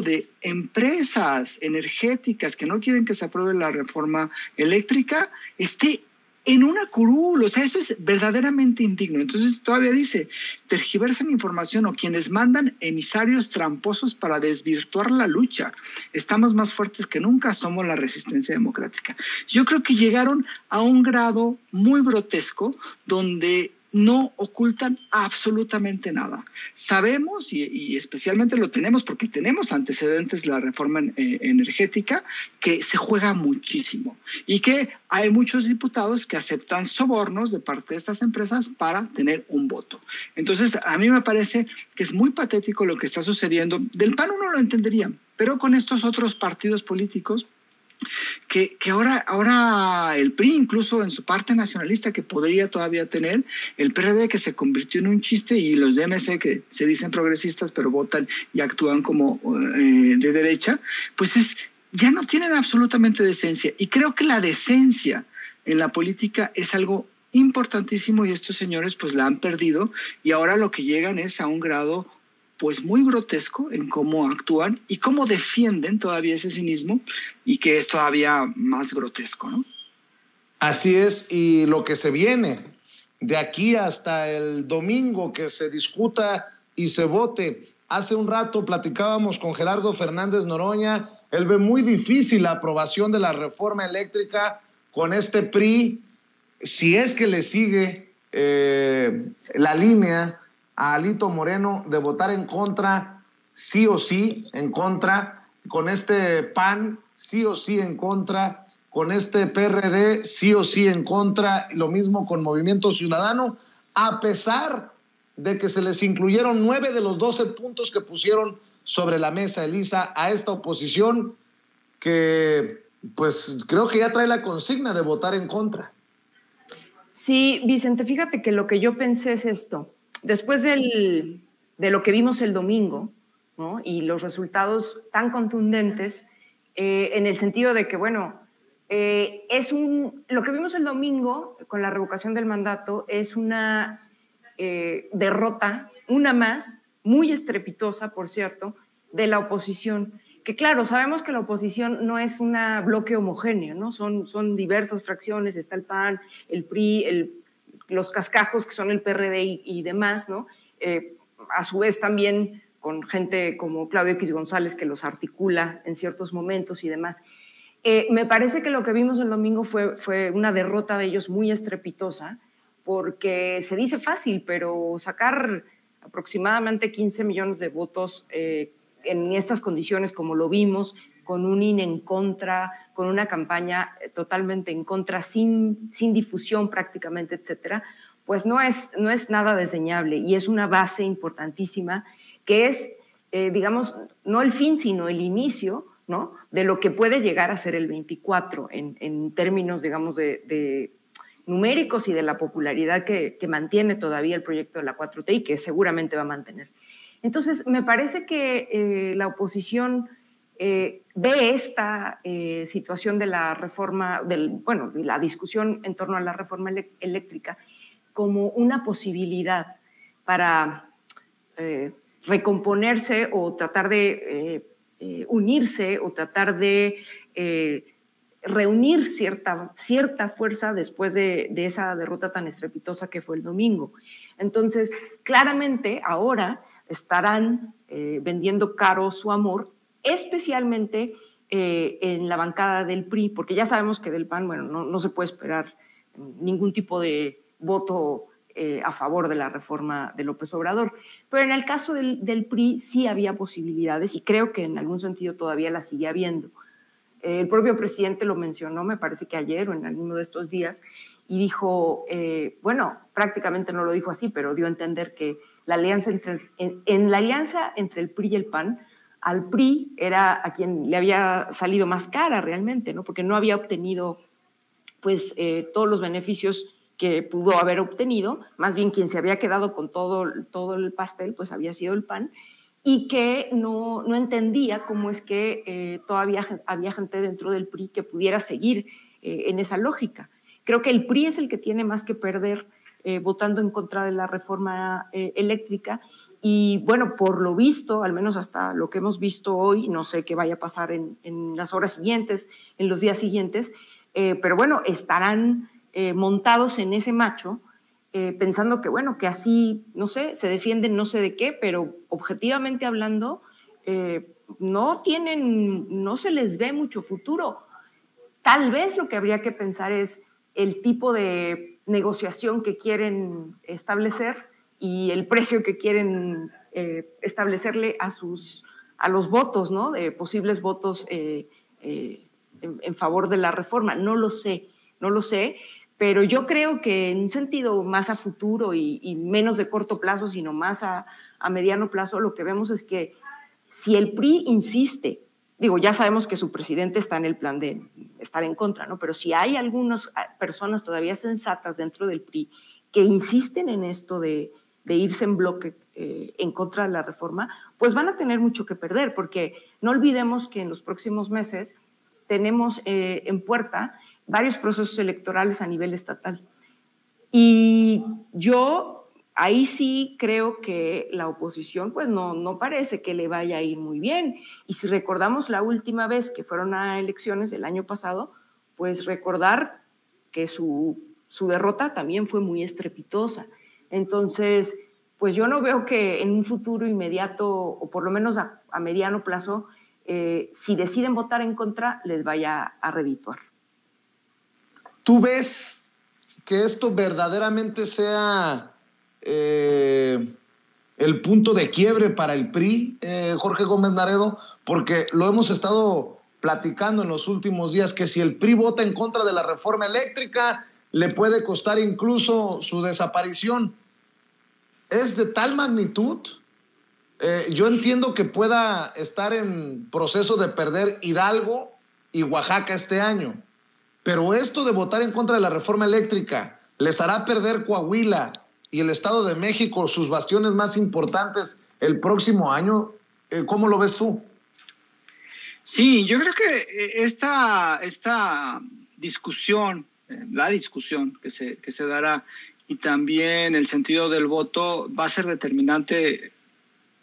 de empresas energéticas que no quieren que se apruebe la reforma eléctrica esté en una curul. O sea, eso es verdaderamente indigno. Entonces todavía dice: tergiversan información o quienes mandan emisarios tramposos para desvirtuar la lucha. Estamos más fuertes que nunca, somos la resistencia democrática. Yo creo que llegaron a un grado muy grotesco donde no ocultan absolutamente nada. Sabemos, y especialmente lo tenemos porque tenemos antecedentes de la reforma energética, que se juega muchísimo y que hay muchos diputados que aceptan sobornos de parte de estas empresas para tener un voto. Entonces, a mí me parece que es muy patético lo que está sucediendo. Del PAN uno lo entendería, pero con estos otros partidos políticos que ahora el PRI, incluso en su parte nacionalista que podría todavía tener, el PRD que se convirtió en un chiste, y los de MC que se dicen progresistas pero votan y actúan como de derecha, pues ya no tienen absolutamente decencia. Y creo que la decencia en la política es algo importantísimo, y estos señores pues la han perdido, y ahora lo que llegan es a un grado pues muy grotesco en cómo actúan y cómo defienden todavía ese cinismo, y que es todavía más grotesco, ¿no? Así es, y lo que se viene de aquí hasta el domingo que se discuta y se vote. Hace un rato platicábamos con Gerardo Fernández Noroña, él ve muy difícil la aprobación de la reforma eléctrica con este PRI, si es que le sigue la línea a Alito Moreno de votar en contra, sí o sí, en contra, con este PAN, sí o sí en contra, con este PRD, sí o sí en contra, lo mismo con Movimiento Ciudadano, a pesar de que se les incluyeron 9 de los 12 puntos que pusieron sobre la mesa, Elisa, a esta oposición que pues creo que ya trae la consigna de votar en contra. Sí, Vicente, fíjate que lo que yo pensé es esto. Después de lo que vimos el domingo, ¿no? Y los resultados tan contundentes, en el sentido de que, bueno, lo que vimos el domingo con la revocación del mandato es una derrota, una más, muy estrepitosa, por cierto, de la oposición. Que claro, sabemos que la oposición no es un bloque homogéneo, ¿no? Son diversas fracciones, está el PAN, el PRI, los cascajos que son el PRD y demás, ¿no? A su vez también gente como Claudio X González que los articula en ciertos momentos y demás. Me parece que lo que vimos el domingo fue una derrota de ellos muy estrepitosa, porque se dice fácil, pero sacar aproximadamente 15 millones de votos en estas condiciones, como lo vimos, con un INE en contra, con una campaña totalmente en contra, sin difusión prácticamente, etcétera, pues no es nada desdeñable y es una base importantísima que es, digamos, no el fin, sino el inicio, ¿no?, de lo que puede llegar a ser el 24 en términos, digamos, de numéricos y de la popularidad que mantiene todavía el proyecto de la 4T y que seguramente va a mantener. Entonces, me parece que la oposición ve esta situación de la reforma, de la discusión en torno a la reforma eléctrica como una posibilidad para recomponerse o tratar de unirse o tratar de reunir cierta fuerza después de esa derrota tan estrepitosa que fue el domingo. Entonces, claramente ahora estarán vendiendo caro su amor, especialmente en la bancada del PRI, porque ya sabemos que del PAN, bueno, no se puede esperar ningún tipo de voto a favor de la reforma de López Obrador. Pero en el caso del PRI sí había posibilidades y creo que en algún sentido todavía las sigue habiendo. El propio presidente lo mencionó, me parece que ayer o en alguno de estos días, y dijo, bueno, prácticamente no lo dijo así, pero dio a entender que la alianza en la alianza entre el PRI y el PAN, al PRI era a quien le había salido más cara realmente, ¿no?, porque no había obtenido pues, todos los beneficios que pudo haber obtenido, más bien quien se había quedado con todo el pastel pues había sido el PAN, y que no entendía cómo es que todavía había gente dentro del PRI que pudiera seguir en esa lógica. Creo que el PRI es el que tiene más que perder votando en contra de la reforma eléctrica y bueno, por lo visto, al menos hasta lo que hemos visto hoy, no sé qué vaya a pasar en las horas siguientes, en los días siguientes, pero bueno, estarán montados en ese macho, pensando que, bueno, que así, no sé, se defienden no sé de qué, pero objetivamente hablando, no se les ve mucho futuro. Tal vez lo que habría que pensar es el tipo de negociación que quieren establecer y el precio que quieren establecerle a los votos, ¿no?, de posibles votos en favor de la reforma. No lo sé, pero yo creo que en un sentido más a futuro y menos de corto plazo, sino más a mediano plazo, lo que vemos es que si el PRI insiste, digo, ya sabemos que su presidente está en el plan de estar en contra, ¿no?, pero si hay algunas personas todavía sensatas dentro del PRI que insisten en esto de irse en bloque en contra de la reforma, pues van a tener mucho que perder, porque no olvidemos que en los próximos meses tenemos en puerta varios procesos electorales a nivel estatal. Y yo ahí sí creo que la oposición pues no parece que le vaya a ir muy bien. Y si recordamos la última vez que fueron a elecciones el año pasado, pues recordar que su derrota también fue muy estrepitosa. Entonces, pues yo no veo que en un futuro inmediato, o por lo menos a mediano plazo, si deciden votar en contra, les vaya a redituar. ¿Tú ves que esto verdaderamente sea el punto de quiebre para el PRI, Jorge Gómez Naredo? Porque lo hemos estado platicando en los últimos días, que si el PRI vota en contra de la reforma eléctrica, le puede costar incluso su desaparición. ¿Es de tal magnitud? Yo entiendo que pueda estar en proceso de perder Hidalgo y Oaxaca este año, pero esto de votar en contra de la reforma eléctrica les hará perder Coahuila y el Estado de México, sus bastiones más importantes, el próximo año. ¿Cómo lo ves tú? Sí, yo creo que esta discusión, la discusión que se dará, y también el sentido del voto va a ser determinante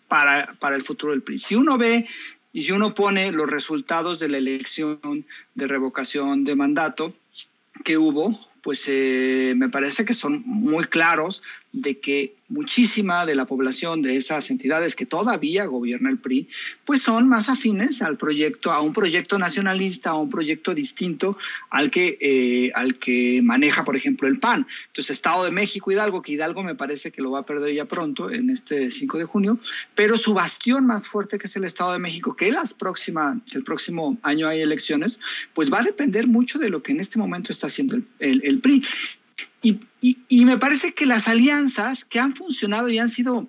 para el futuro del PRI. Si uno ve y si uno pone los resultados de la elección de revocación de mandato que hubo, pues me parece que son muy claros de que muchísima de la población de esas entidades que todavía gobierna el PRI, pues son más afines al proyecto, a un proyecto nacionalista, a un proyecto distinto al que maneja, por ejemplo, el PAN. Entonces, Estado de México, Hidalgo, que Hidalgo me parece que lo va a perder ya pronto, en este 5 de junio, pero su bastión más fuerte, que es el Estado de México, que el próximo año hay elecciones, pues va a depender mucho de lo que en este momento está haciendo el PRI. Y me parece que las alianzas que han funcionado y han sido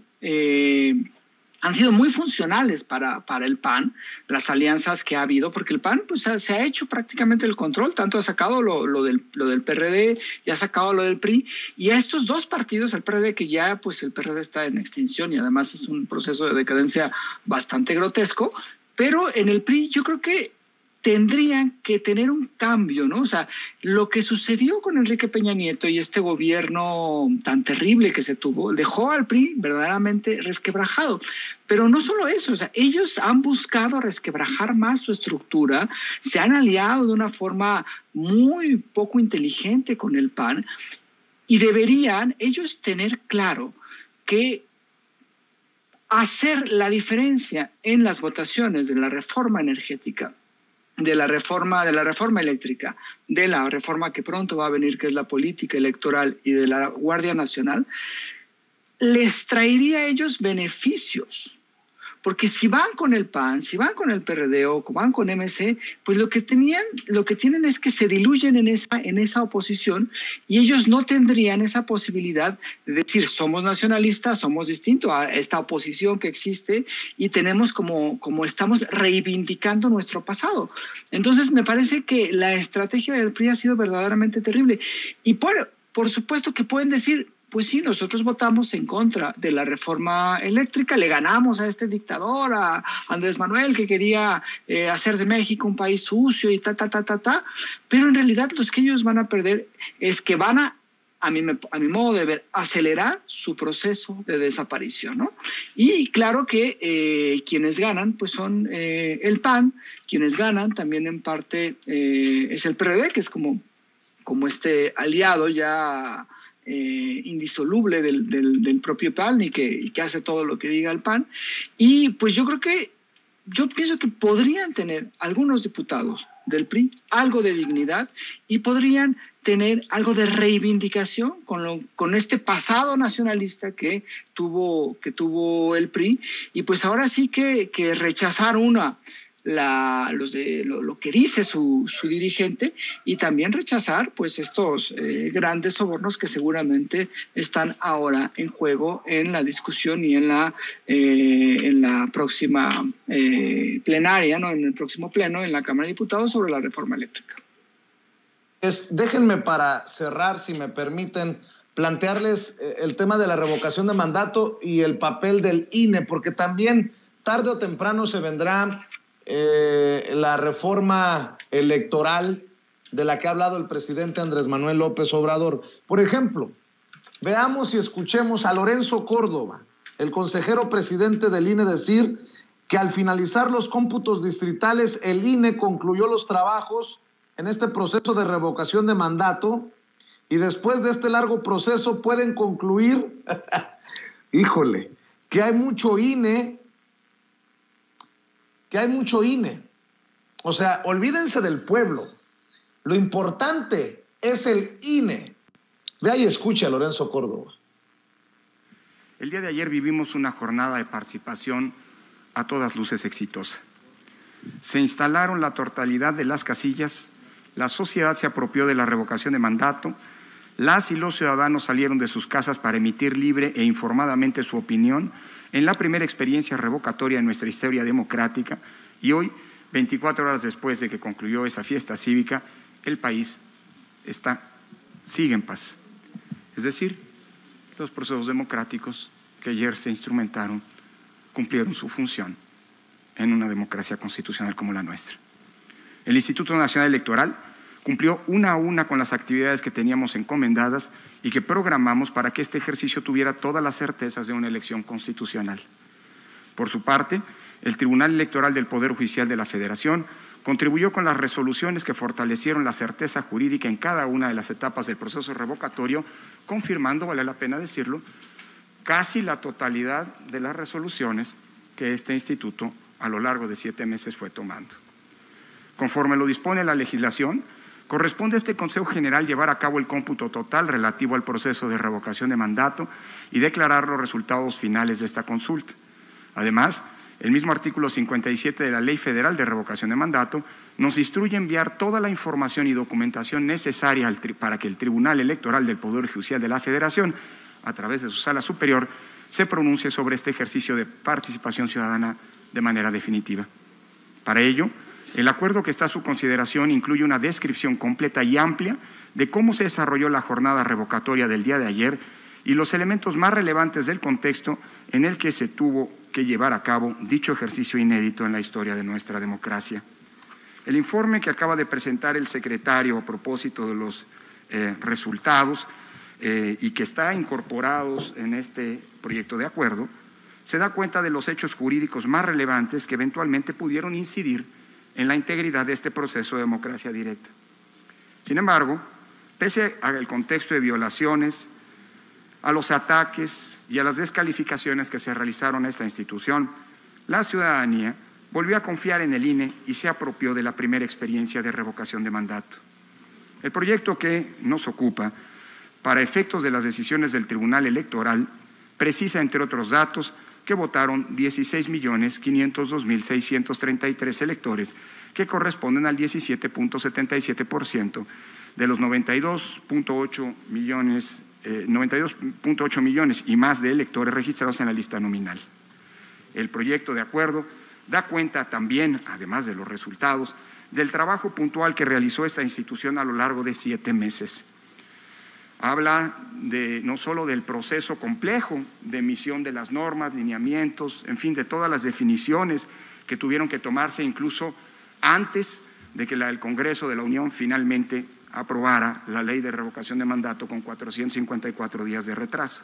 muy funcionales para el PAN, las alianzas que ha habido, porque el PAN pues, se ha hecho prácticamente el control, tanto ha sacado lo del PRD y ha sacado lo del PRI, y a estos dos partidos, el PRD, que ya pues el PRD está en extinción y además es un proceso de decadencia bastante grotesco, pero en el PRI yo creo que tendrían que tener un cambio, ¿no? O sea, lo que sucedió con Enrique Peña Nieto y este gobierno tan terrible que se tuvo, dejó al PRI verdaderamente resquebrajado. Pero no solo eso, o sea, ellos han buscado resquebrajar más su estructura, se han aliado de una forma muy poco inteligente con el PAN, y deberían ellos tener claro que hacer la diferencia en las votaciones de la reforma energética, de la reforma eléctrica, de la reforma que pronto va a venir, que es la política electoral, y de la Guardia Nacional, les traería a ellos beneficios. Porque si van con el PAN, si van con el PRD o van con MC, pues lo que tienen es que se diluyen en esa oposición, y ellos no tendrían esa posibilidad de decir somos nacionalistas, somos distintos a esta oposición que existe y tenemos como estamos reivindicando nuestro pasado. Entonces me parece que la estrategia del PRI ha sido verdaderamente terrible. Y por supuesto que pueden decir, pues sí, nosotros votamos en contra de la reforma eléctrica, le ganamos a este dictador, a Andrés Manuel, que quería hacer de México un país sucio y pero en realidad los que ellos van a perder es que van a mi modo de ver, acelerar su proceso de desaparición, ¿no? Y claro que quienes ganan, pues son el PAN, quienes ganan también en parte es el PRD, que es como este aliado ya indisoluble del propio PAN y que hace todo lo que diga el PAN. Y pues yo pienso que podrían tener algunos diputados del PRI algo de dignidad y podrían tener algo de reivindicación con este pasado nacionalista que tuvo el PRI, y pues ahora sí que rechazar lo que dice su dirigente, y también rechazar pues estos grandes sobornos que seguramente están ahora en juego en la discusión y en la próxima plenaria, ¿no? En el próximo pleno en la Cámara de Diputados sobre la reforma eléctrica. Déjenme, para cerrar, si me permiten, plantearles el tema de la revocación de mandato y el papel del INE, porque también tarde o temprano se vendrá la reforma electoral de la que ha hablado el presidente Andrés Manuel López Obrador. Por ejemplo, veamos y escuchemos a Lorenzo Córdoba, el consejero presidente del INE, decir que al finalizar los cómputos distritales, el INE concluyó los trabajos en este proceso de revocación de mandato, y después de este largo proceso pueden concluir, híjole, que hay mucho INE. O sea, olvídense del pueblo. Lo importante es el INE. Vea y escuche a Lorenzo Córdoba. El día de ayer vivimos una jornada de participación a todas luces exitosa. Se instalaron la totalidad de las casillas, la sociedad se apropió de la revocación de mandato, las y los ciudadanos salieron de sus casas para emitir libre e informadamente su opinión en la primera experiencia revocatoria en nuestra historia democrática, y hoy, 24 horas después de que concluyó esa fiesta cívica, el país sigue en paz. Es decir, los procesos democráticos que ayer se instrumentaron cumplieron su función en una democracia constitucional como la nuestra. El Instituto Nacional Electoral cumplió una a una con las actividades que teníamos encomendadas y que programamos para que este ejercicio tuviera todas las certezas de una elección constitucional. Por su parte, el Tribunal Electoral del Poder Judicial de la Federación contribuyó con las resoluciones que fortalecieron la certeza jurídica en cada una de las etapas del proceso revocatorio, confirmando, vale la pena decirlo, casi la totalidad de las resoluciones que este instituto a lo largo de 7 meses fue tomando. Conforme lo dispone la legislación, corresponde a este Consejo General llevar a cabo el cómputo total relativo al proceso de revocación de mandato y declarar los resultados finales de esta consulta. Además, el mismo artículo 57 de la Ley Federal de Revocación de Mandato nos instruye enviar toda la información y documentación necesaria para que el Tribunal Electoral del Poder Judicial de la Federación, a través de su Sala Superior, se pronuncie sobre este ejercicio de participación ciudadana de manera definitiva. Para ello, el acuerdo que está a su consideración incluye una descripción completa y amplia de cómo se desarrolló la jornada revocatoria del día de ayer y los elementos más relevantes del contexto en el que se tuvo que llevar a cabo dicho ejercicio inédito en la historia de nuestra democracia. El informe que acaba de presentar el secretario a propósito de los resultados y que está incorporados en este proyecto de acuerdo, se da cuenta de los hechos jurídicos más relevantes que eventualmente pudieron incidir en la integridad de este proceso de democracia directa. Sin embargo, pese al contexto de violaciones, a los ataques y a las descalificaciones que se realizaron a esta institución, la ciudadanía volvió a confiar en el INE y se apropió de la primera experiencia de revocación de mandato. El proyecto que nos ocupa, para efectos de las decisiones del Tribunal Electoral, precisa, entre otros datos, que votaron 16.502.633 electores, que corresponden al 17.77% de los 92.8 millones y más de electores registrados en la lista nominal. El proyecto de acuerdo da cuenta también, además de los resultados, del trabajo puntual que realizó esta institución a lo largo de 7 meses. Habla no solo del proceso complejo de emisión de las normas, lineamientos, en fin, de todas las definiciones que tuvieron que tomarse incluso antes de que el Congreso de la Unión finalmente aprobara la ley de revocación de mandato con 454 días de retraso.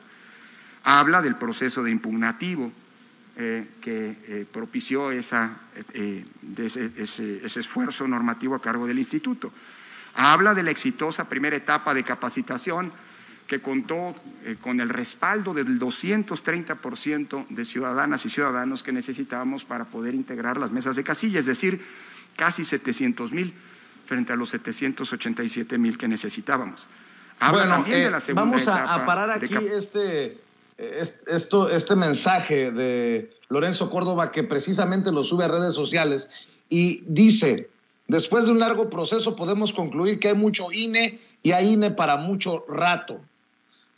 Habla del proceso de impugnativo que propició ese esfuerzo normativo a cargo del Instituto. Habla de la exitosa primera etapa de capacitación que contó con el respaldo del 230% de ciudadanas y ciudadanos que necesitábamos para poder integrar las mesas de casilla, es decir, casi 700,000 frente a los 787,000 que necesitábamos. Habla también de la segunda vamos etapa a parar aquí este mensaje de Lorenzo Córdoba, que precisamente lo sube a redes sociales y dice: después de un largo proceso podemos concluir que hay mucho INE y hay INE para mucho rato.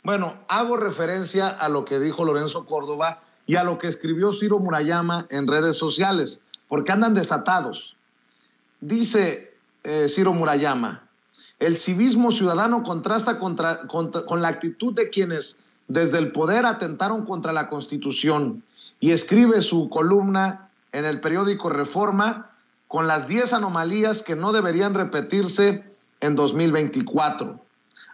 Bueno, hago referencia a lo que dijo Lorenzo Córdoba y a lo que escribió Ciro Murayama en redes sociales, porque andan desatados. Dice Ciro Murayama: el civismo ciudadano contrasta con la actitud de quienes desde el poder atentaron contra la Constitución, y escribe su columna en el periódico Reforma con las 10 anomalías que no deberían repetirse en 2024.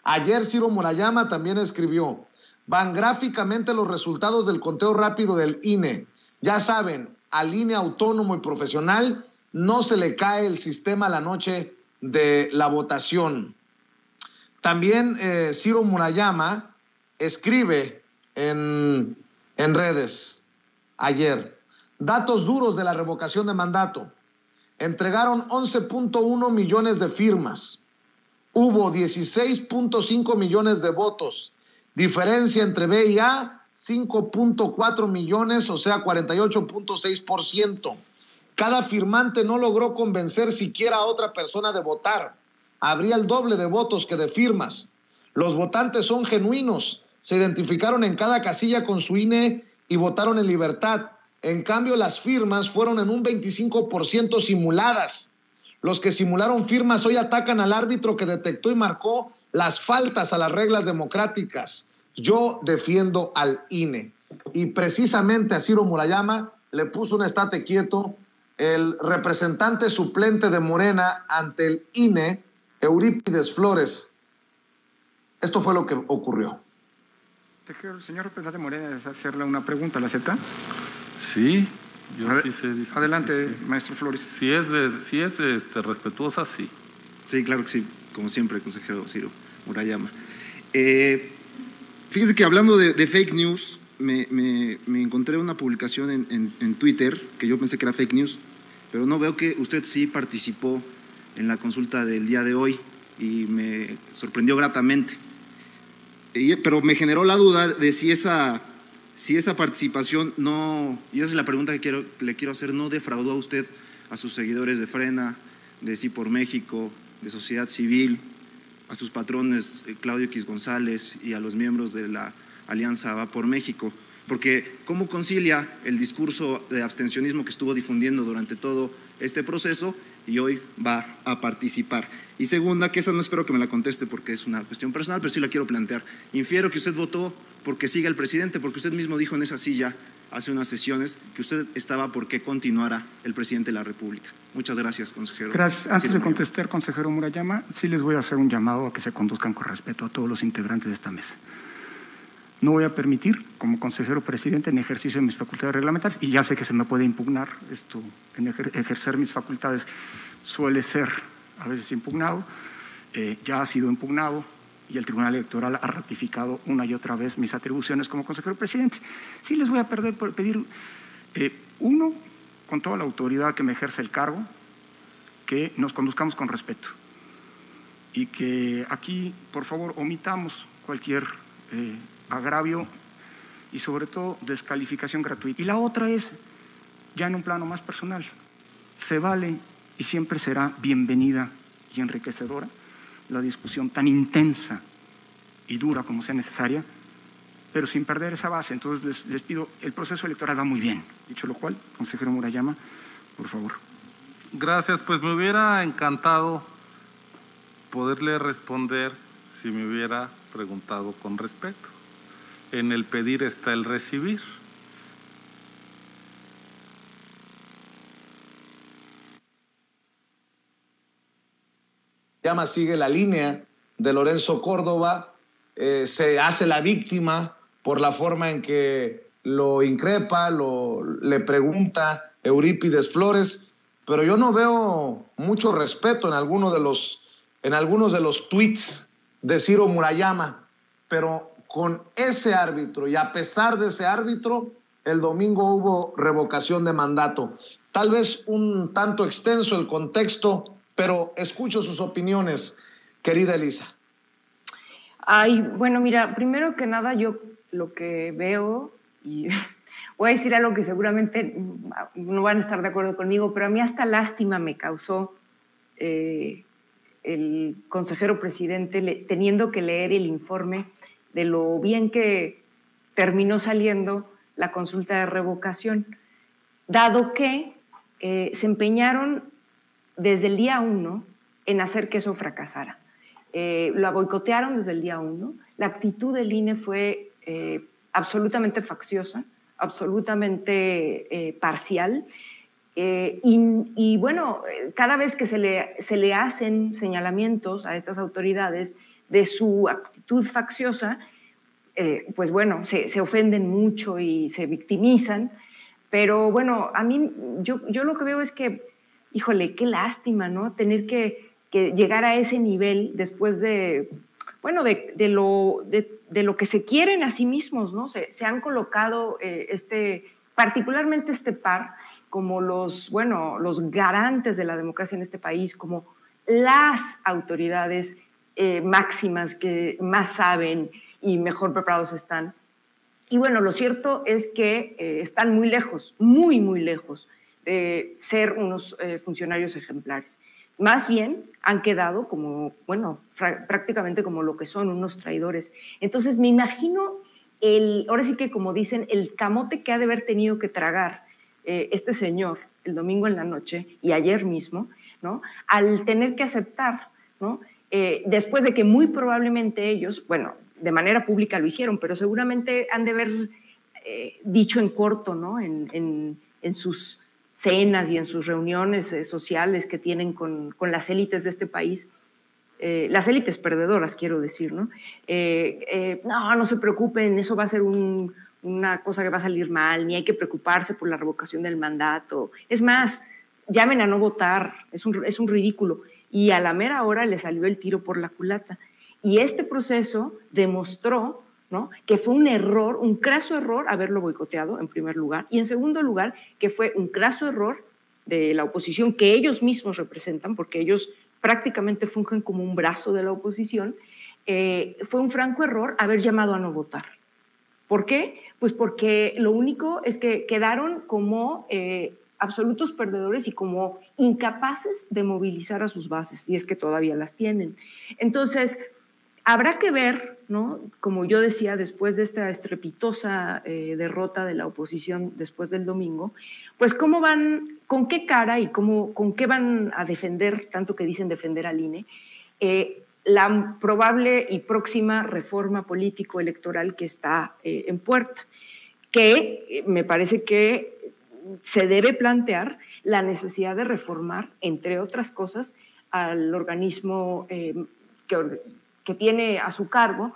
Ayer Ciro Murayama también escribió: van gráficamente los resultados del conteo rápido del INE. Ya saben, al INE autónomo y profesional no se le cae el sistema la noche de la votación. También Ciro Murayama escribe en redes ayer: datos duros de la revocación de mandato. Entregaron 11.1 millones de firmas. Hubo 16.5 millones de votos. Diferencia entre B y A, 5.4 millones, o sea, 48.6%. Cada firmante no logró convencer siquiera a otra persona de votar. Habría el doble de votos que de firmas. Los votantes son genuinos. Se identificaron en cada casilla con su INE y votaron en libertad. En cambio, las firmas fueron en un 25% simuladas. Los que simularon firmas hoy atacan al árbitro que detectó y marcó las faltas a las reglas democráticas. Yo defiendo al INE. Y precisamente a Ciro Murayama le puso un estate quieto el representante suplente de Morena ante el INE, Eurípides Flores. Esto fue lo que ocurrió. Señor representante Morena, hacerle una pregunta, ¿la acepta? Sí. Yo sí sé discutir. Adelante, maestro Flores. Si es respetuosa, sí. Sí, claro que sí, como siempre, consejero Ciro Murayama. Fíjese que hablando de fake news, me encontré una publicación en Twitter que yo pensé que era fake news, pero no, veo que usted sí participó en la consulta del día de hoy y me sorprendió gratamente. Pero me generó la duda de si esa participación no, y esa es la pregunta que le quiero hacer, ¿no defraudó a usted a sus seguidores de Frena, de Sí por México, de Sociedad Civil, a sus patrones Claudio X González y a los miembros de la Alianza Va por México? Porque ¿cómo concilia el discurso de abstencionismo que estuvo difundiendo durante todo este proceso y hoy va a participar? Y segunda, que esa no espero que me la conteste porque es una cuestión personal, pero sí la quiero plantear. Infiero que usted votó porque siga el presidente, porque usted mismo dijo en esa silla hace unas sesiones que usted estaba por que continuara el presidente de la República. Muchas gracias, consejero. Gracias. Antes de contestar, consejero Murayama, sí les voy a hacer un llamado a que se conduzcan con respeto a todos los integrantes de esta mesa. No voy a permitir, como consejero presidente, en ejercicio de mis facultades reglamentarias, y ya sé que se me puede impugnar esto, en ejercer mis facultades suele ser a veces impugnado, ya ha sido impugnado y el Tribunal Electoral ha ratificado una y otra vez mis atribuciones como consejero presidente. Sí les voy a pedir, uno, con toda la autoridad que me ejerce el cargo, que nos conduzcamos con respeto y que aquí, por favor, omitamos cualquier agravio y sobre todo descalificación gratuita. Y la otra es, ya en un plano más personal, se vale y siempre será bienvenida y enriquecedora la discusión tan intensa y dura como sea necesaria, pero sin perder esa base. Entonces les pido, el proceso electoral va muy bien. Dicho lo cual, consejero Murayama, por favor. Gracias, pues me hubiera encantado poderle responder si me hubiera preguntado con respeto. En el pedir está el recibir. Sigue la línea de Lorenzo Córdoba, se hace la víctima por la forma en que lo increpa, le pregunta Eurípides Flores, pero yo no veo mucho respeto en algunos de los tweets de Ciro Murayama, pero con ese árbitro y a pesar de ese árbitro, el domingo hubo revocación de mandato. Tal vez un tanto extenso el contexto, pero escucho sus opiniones, querida Elisa. Ay, bueno, mira, primero que nada yo lo que veo, y voy a decir algo que seguramente no van a estar de acuerdo conmigo, pero a mí hasta lástima me causó el consejero presidente teniendo que leer el informe de lo bien que terminó saliendo la consulta de revocación, dado que se empeñaron desde el día 1 en hacer que eso fracasara. La boicotearon desde el día 1. La actitud del INE fue absolutamente facciosa, absolutamente parcial. Y bueno, cada vez que se le hacen señalamientos a estas autoridades de su actitud facciosa, pues bueno, se ofenden mucho y se victimizan. Pero bueno, a mí, yo lo que veo es que, híjole, qué lástima, ¿no? Tener que llegar a ese nivel después de, bueno, de lo que se quieren a sí mismos, ¿no? Se han colocado particularmente este par como los garantes de la democracia en este país, como las autoridades máximas que más saben y mejor preparados están. Y bueno, lo cierto es que están muy lejos, muy, muy lejos de ser unos funcionarios ejemplares. Más bien han quedado como, bueno, prácticamente como lo que son, unos traidores. Entonces me imagino, ahora sí que como dicen, el camote que ha de haber tenido que tragar este señor el domingo en la noche y ayer mismo, ¿no? Al tener que aceptar, ¿no? Después de que muy probablemente ellos, bueno, de manera pública lo hicieron, pero seguramente han de haber dicho en corto, ¿no? En sus cenas y en sus reuniones sociales que tienen con las élites de este país, las élites perdedoras, quiero decir, ¿no? No se preocupen, eso va a ser un una cosa que va a salir mal, ni hay que preocuparse por la revocación del mandato. Es más, llamen a no votar, es un ridículo. Y a la mera hora le salió el tiro por la culata. Y este proceso demostró, ¿no?, que fue un error, un craso error haberlo boicoteado, en primer lugar, y en segundo lugar, que fue un craso error de la oposición que ellos mismos representan, porque ellos prácticamente fungen como un brazo de la oposición. Fue un franco error haber llamado a no votar. ¿Por qué? Pues porque lo único es que quedaron como absolutos perdedores y como incapaces de movilizar a sus bases, si es que todavía las tienen. Entonces, habrá que ver, ¿no?, como yo decía, después de esta estrepitosa derrota de la oposición después del domingo, pues cómo van, con qué cara y con qué van a defender, tanto que dicen defender al INE, la probable y próxima reforma político-electoral que está en puerta, que me parece que se debe plantear la necesidad de reformar, entre otras cosas, al organismo que tiene a su cargo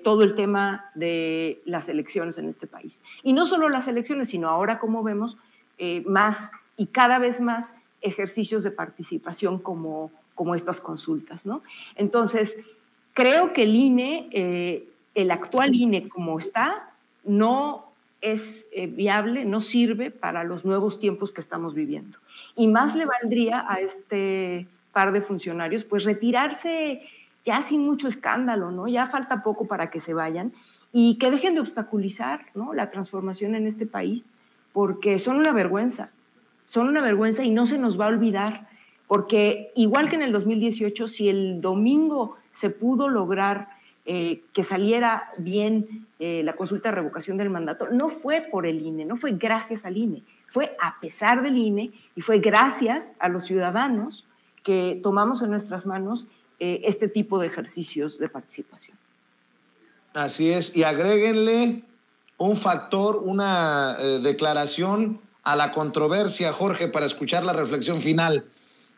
todo el tema de las elecciones en este país. Y no solo las elecciones, sino ahora, como vemos, más y cada vez más ejercicios de participación como estas consultas, ¿no? Entonces, creo que el INE, el actual INE como está, no es viable, no sirve para los nuevos tiempos que estamos viviendo. Y más le valdría a este par de funcionarios pues retirarse ya sin mucho escándalo, ¿no? Ya falta poco para que se vayan y que dejen de obstaculizar, ¿no?, la transformación en este país, porque son una vergüenza y no se nos va a olvidar, porque igual que en el 2018, si el domingo se pudo lograr que saliera bien la consulta de revocación del mandato, no fue por el INE, no fue gracias al INE, fue a pesar del INE y fue gracias a los ciudadanos que tomamos en nuestras manos este tipo de ejercicios de participación. Así es, y agréguenle un factor, una declaración a la controversia, Jorge, para escuchar la reflexión final.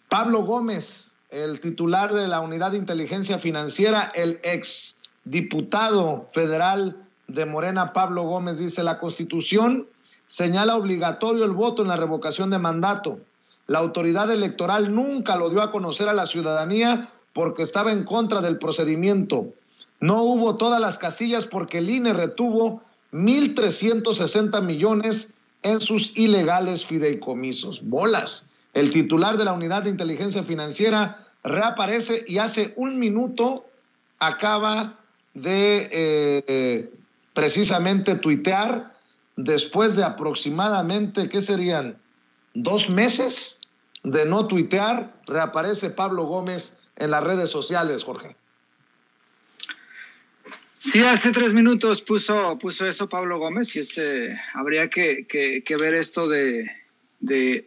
Pablo Gómez, el titular de la Unidad de Inteligencia Financiera, el ex diputado federal de Morena, Pablo Gómez, dice: la Constitución señala obligatorio el voto en la revocación de mandato. La autoridad electoral nunca lo dio a conocer a la ciudadanía porque estaba en contra del procedimiento. No hubo todas las casillas porque el INE retuvo 1,360 millones en sus ilegales fideicomisos. Bolas. El titular de la Unidad de Inteligencia Financiera reaparece y hace un minuto acaba de precisamente tuitear, después de aproximadamente, ¿qué serían?, 2 meses de no tuitear, reaparece Pablo Gómez en las redes sociales, Jorge. Sí, hace 3 minutos puso eso Pablo Gómez, y habría que ver esto de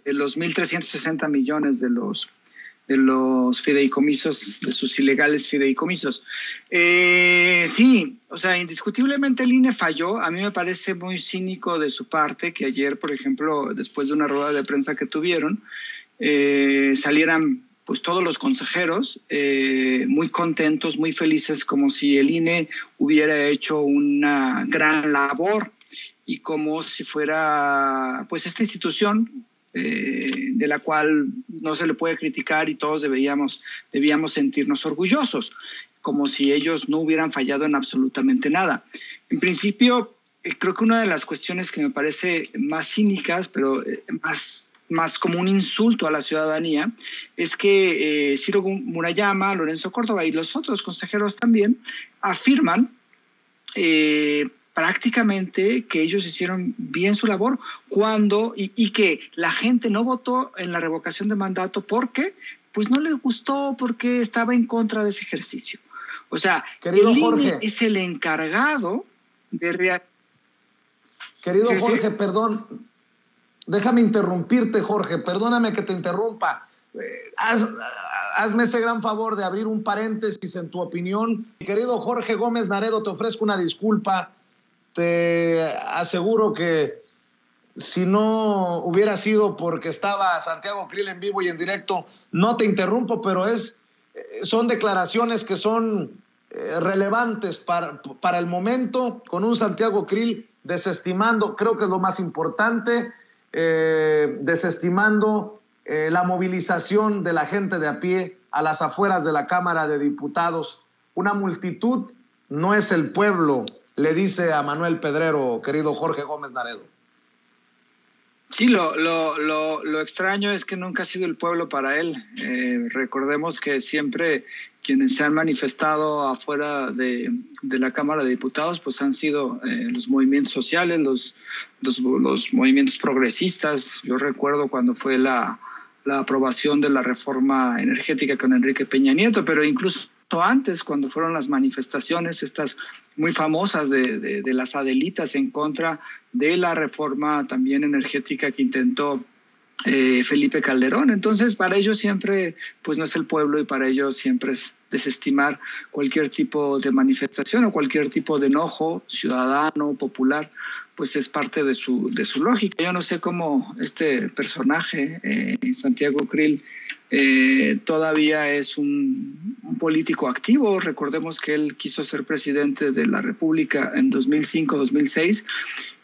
los 1,360 millones de los fideicomisos, de sus ilegales fideicomisos. Sí, o sea, indiscutiblemente el INE falló. A mí me parece muy cínico de su parte que ayer, por ejemplo, después de una rueda de prensa que tuvieron, salieran pues todos los consejeros muy contentos, muy felices, como si el INE hubiera hecho una gran labor y como si fuera pues esta institución de la cual no se le puede criticar y todos debíamos sentirnos orgullosos, como si ellos no hubieran fallado en absolutamente nada. En principio, creo que una de las cuestiones que me parece más cínicas, pero más como un insulto a la ciudadanía, es que Ciro Murayama, Lorenzo Córdoba y los otros consejeros también afirman prácticamente que ellos hicieron bien su labor y que la gente no votó en la revocación de mandato porque pues no le gustó, porque estaba en contra de ese ejercicio. O sea, querido el Jorge, INE es el encargado de Querido Jorge, perdón, déjame interrumpirte, Jorge, perdóname que te interrumpa. Hazme ese gran favor de abrir un paréntesis en tu opinión. Querido Jorge Gómez Naredo, te ofrezco una disculpa. Te aseguro que si no hubiera sido porque estaba Santiago Krill en vivo y en directo, no te interrumpo, pero son declaraciones que son relevantes para el momento, con un Santiago Krill desestimando, creo que es lo más importante, desestimando la movilización de la gente de a pie a las afueras de la Cámara de Diputados. Una multitud no es el pueblo, le dice a Manuel Pedrero, querido Jorge Gómez Naredo. Sí, lo extraño es que nunca ha sido el pueblo para él. Recordemos que siempre quienes se han manifestado afuera de la Cámara de Diputados pues han sido los movimientos sociales, los movimientos progresistas. Yo recuerdo cuando fue la aprobación de la reforma energética con Enrique Peña Nieto, pero incluso antes, cuando fueron las manifestaciones estas muy famosas de las Adelitas en contra de la reforma también energética que intentó Felipe Calderón. Entonces, para ellos siempre pues no es el pueblo, y para ellos siempre es desestimar cualquier tipo de manifestación o cualquier tipo de enojo ciudadano, popular, pues es parte de su lógica. Yo no sé cómo este personaje, Santiago Krill, todavía es un político activo. Recordemos que él quiso ser presidente de la República en 2005-2006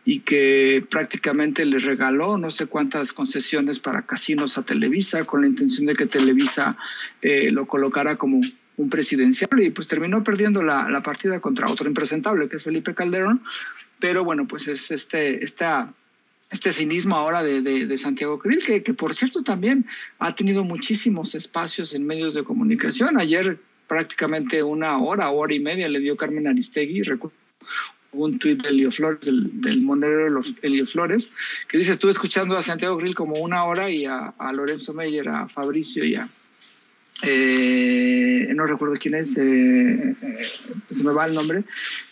y que prácticamente le regaló no sé cuántas concesiones para casinos a Televisa, con la intención de que Televisa lo colocara como un presidencial, y pues terminó perdiendo la partida contra otro impresentable, que es Felipe Calderón. Pero bueno, pues es este cinismo ahora de Santiago Krill, que por cierto también ha tenido muchísimos espacios en medios de comunicación. Ayer prácticamente una hora y media le dio Carmen Aristegui, recuerdo un tuit de Elio Flores, del monero Elio Flores, que dice: estuve escuchando a Santiago Krill como una hora, y a Lorenzo Meyer, a Fabricio y a no recuerdo quién es, se me va el nombre,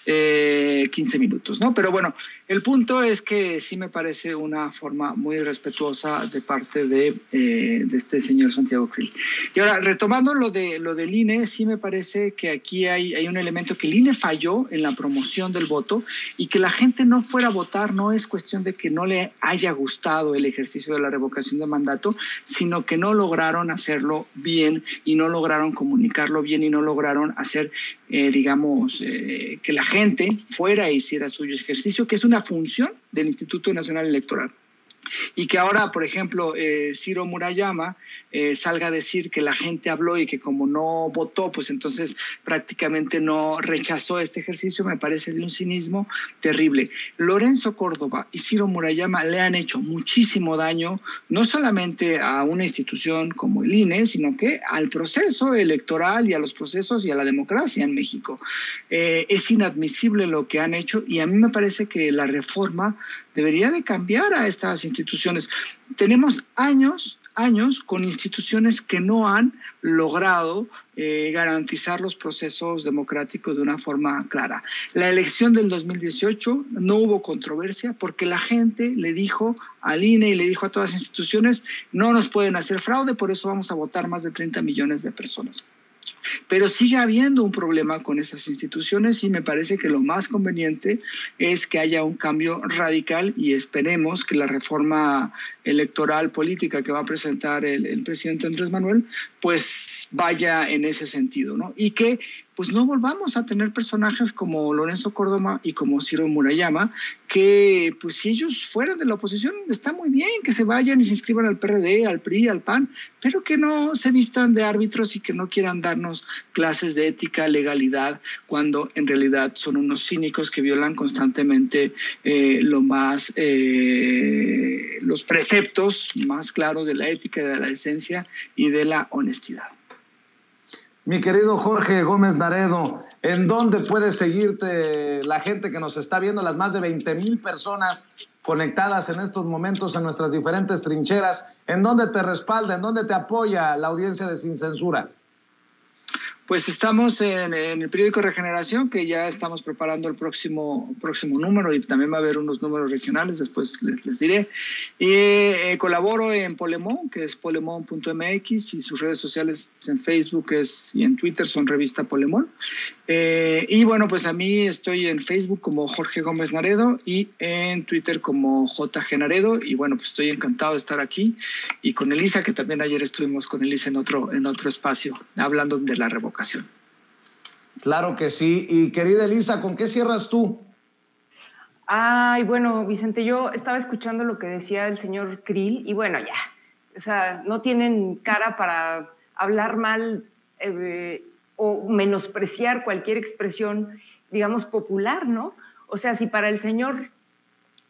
15 minutos, ¿no? Pero bueno, el punto es que sí me parece una forma muy respetuosa de parte de este señor Santiago Krill. Y ahora, retomando lo del INE, sí me parece que aquí hay un elemento, que el INE falló en la promoción del voto, y que la gente no fuera a votar no es cuestión de que no le haya gustado el ejercicio de la revocación de mandato, sino que no lograron hacerlo bien, y no lograron comunicarlo bien, y no lograron hacer, que la gente fuera e hiciera suyo ejercicio, que es una función del Instituto Nacional Electoral. Y que ahora, por ejemplo, Ciro Murayama salga a decir que la gente habló y que como no votó, pues entonces prácticamente no rechazó este ejercicio, me parece de un cinismo terrible. Lorenzo Córdoba y Ciro Murayama le han hecho muchísimo daño, no solamente a una institución como el INE, sino que al proceso electoral y a los procesos y a la democracia en México. Es inadmisible lo que han hecho, y a mí me parece que la reforma debería de cambiar a estas instituciones. Tenemos años con instituciones que no han logrado garantizar los procesos democráticos de una forma clara. La elección del 2018 no hubo controversia porque la gente le dijo al INE y le dijo a todas las instituciones: no nos pueden hacer fraude, por eso vamos a votar más de 30 millones de personas. Pero sigue habiendo un problema con estas instituciones, y me parece que lo más conveniente es que haya un cambio radical, y esperemos que la reforma electoral política que va a presentar el presidente Andrés Manuel pues vaya en ese sentido, ¿no? Y que pues no volvamos a tener personajes como Lorenzo Córdoba y como Ciro Murayama, que pues si ellos fueran de la oposición está muy bien que se vayan y se inscriban al PRD, al PRI, al PAN, pero que no se vistan de árbitros y que no quieran darnos clases de ética, legalidad, cuando en realidad son unos cínicos que violan constantemente los preceptos más claros de la ética, de la decencia y de la honestidad. Mi querido Jorge Gómez Naredo, ¿en dónde puede seguirte la gente que nos está viendo, las más de 20,000 personas conectadas en estos momentos en nuestras diferentes trincheras? ¿En dónde te respalda, en dónde te apoya la audiencia de Sin Censura? Pues estamos en el periódico Regeneración, que ya estamos preparando el próximo número, y también va a haber unos números regionales, después les diré. Y colaboro en Polemón, que es polemón.mx, y sus redes sociales en Facebook y en Twitter son Revista Polemón. Y bueno, pues a mí estoy en Facebook como Jorge Gómez Naredo y en Twitter como JG Naredo, y bueno, pues estoy encantado de estar aquí, y con Elisa, que también ayer estuvimos con Elisa en otro espacio, hablando de la revocación. Claro que sí. Y querida Elisa, ¿con qué cierras tú? Ay, bueno, Vicente, yo estaba escuchando lo que decía el señor Krill y bueno, ya, o sea, no tienen cara para hablar mal o menospreciar cualquier expresión, digamos, popular, ¿no? O sea, si para el señor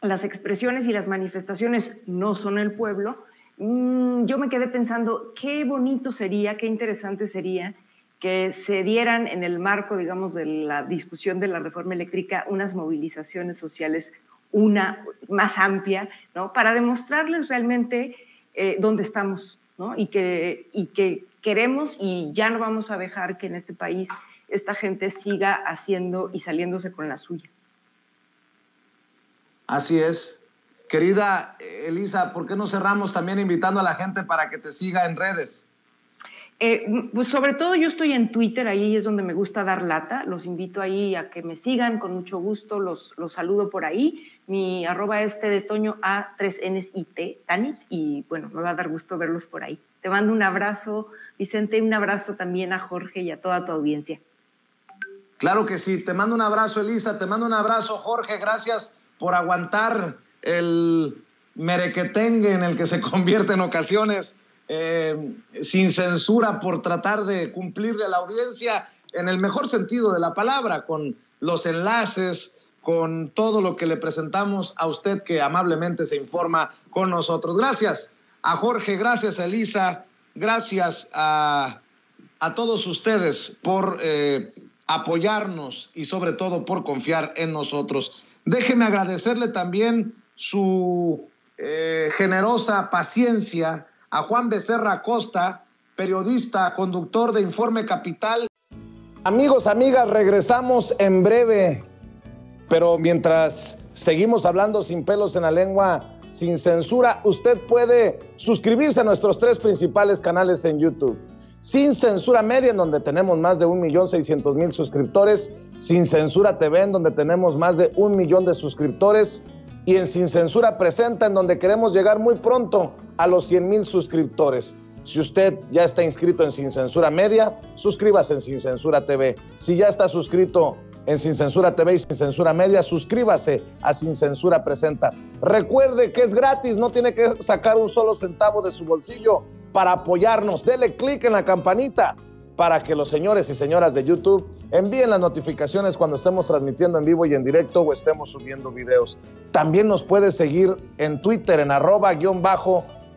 las expresiones y las manifestaciones no son el pueblo, yo me quedé pensando qué bonito sería, qué interesante sería que se dieran en el marco, digamos, de la discusión de la reforma eléctrica unas movilizaciones sociales, una más amplia, ¿no? Para demostrarles realmente dónde estamos, ¿no? Y que queremos y ya no vamos a dejar que en este país esta gente siga haciendo y saliéndose con la suya. Así es. Querida Elisa, ¿por qué no cerramos también invitando a la gente para que te siga en redes? Pues sobre todo yo estoy en Twitter, ahí es donde me gusta dar lata, los invito ahí a que me sigan con mucho gusto, los saludo por ahí, mi @ es Tdetoño A3NSIT, Tanit, y bueno, me va a dar gusto verlos por ahí. Te mando un abrazo, Vicente, un abrazo también a Jorge y a toda tu audiencia. Claro que sí, te mando un abrazo, Elisa, te mando un abrazo, Jorge, gracias por aguantar el merequetengue en el que se convierte en ocasiones, sin censura, por tratar de cumplirle a la audiencia en el mejor sentido de la palabra, con los enlaces, con todo lo que le presentamos a usted que amablemente se informa con nosotros. Gracias a Jorge, gracias a Elisa, gracias a todos ustedes por apoyarnos y sobre todo por confiar en nosotros. Déjeme agradecerle también su generosa paciencia a Juan Becerra Acosta, periodista, conductor de Informe Capital. Amigos, amigas, regresamos en breve, pero mientras seguimos hablando sin pelos en la lengua, sin censura, usted puede suscribirse a nuestros 3 principales canales en YouTube. Sin Censura Media, en donde tenemos más de 1.600.000 suscriptores, Sin Censura TV, en donde tenemos más de 1 millón de suscriptores, y en Sin Censura Presenta, en donde queremos llegar muy pronto a los 100,000 suscriptores. Si usted ya está inscrito en Sin Censura Media, suscríbase en Sin Censura TV. Si ya está suscrito en Sin Censura TV y Sin Censura Media, suscríbase a Sin Censura Presenta. Recuerde que es gratis, no tiene que sacar un solo centavo de su bolsillo para apoyarnos. Dele clic en la campanita para que los señores y señoras de YouTube envíen las notificaciones cuando estemos transmitiendo en vivo y en directo o estemos subiendo videos. También nos puede seguir en Twitter en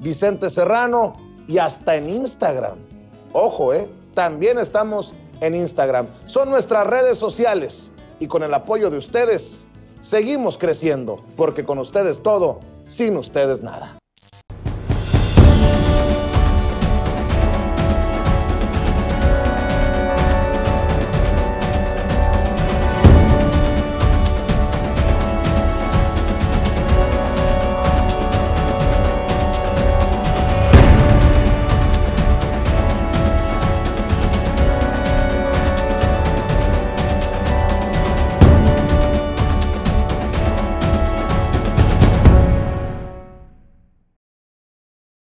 @Vicente Serrano y hasta en Instagram. Ojo, también estamos en Instagram. Son nuestras redes sociales y con el apoyo de ustedes seguimos creciendo, porque con ustedes todo, sin ustedes nada.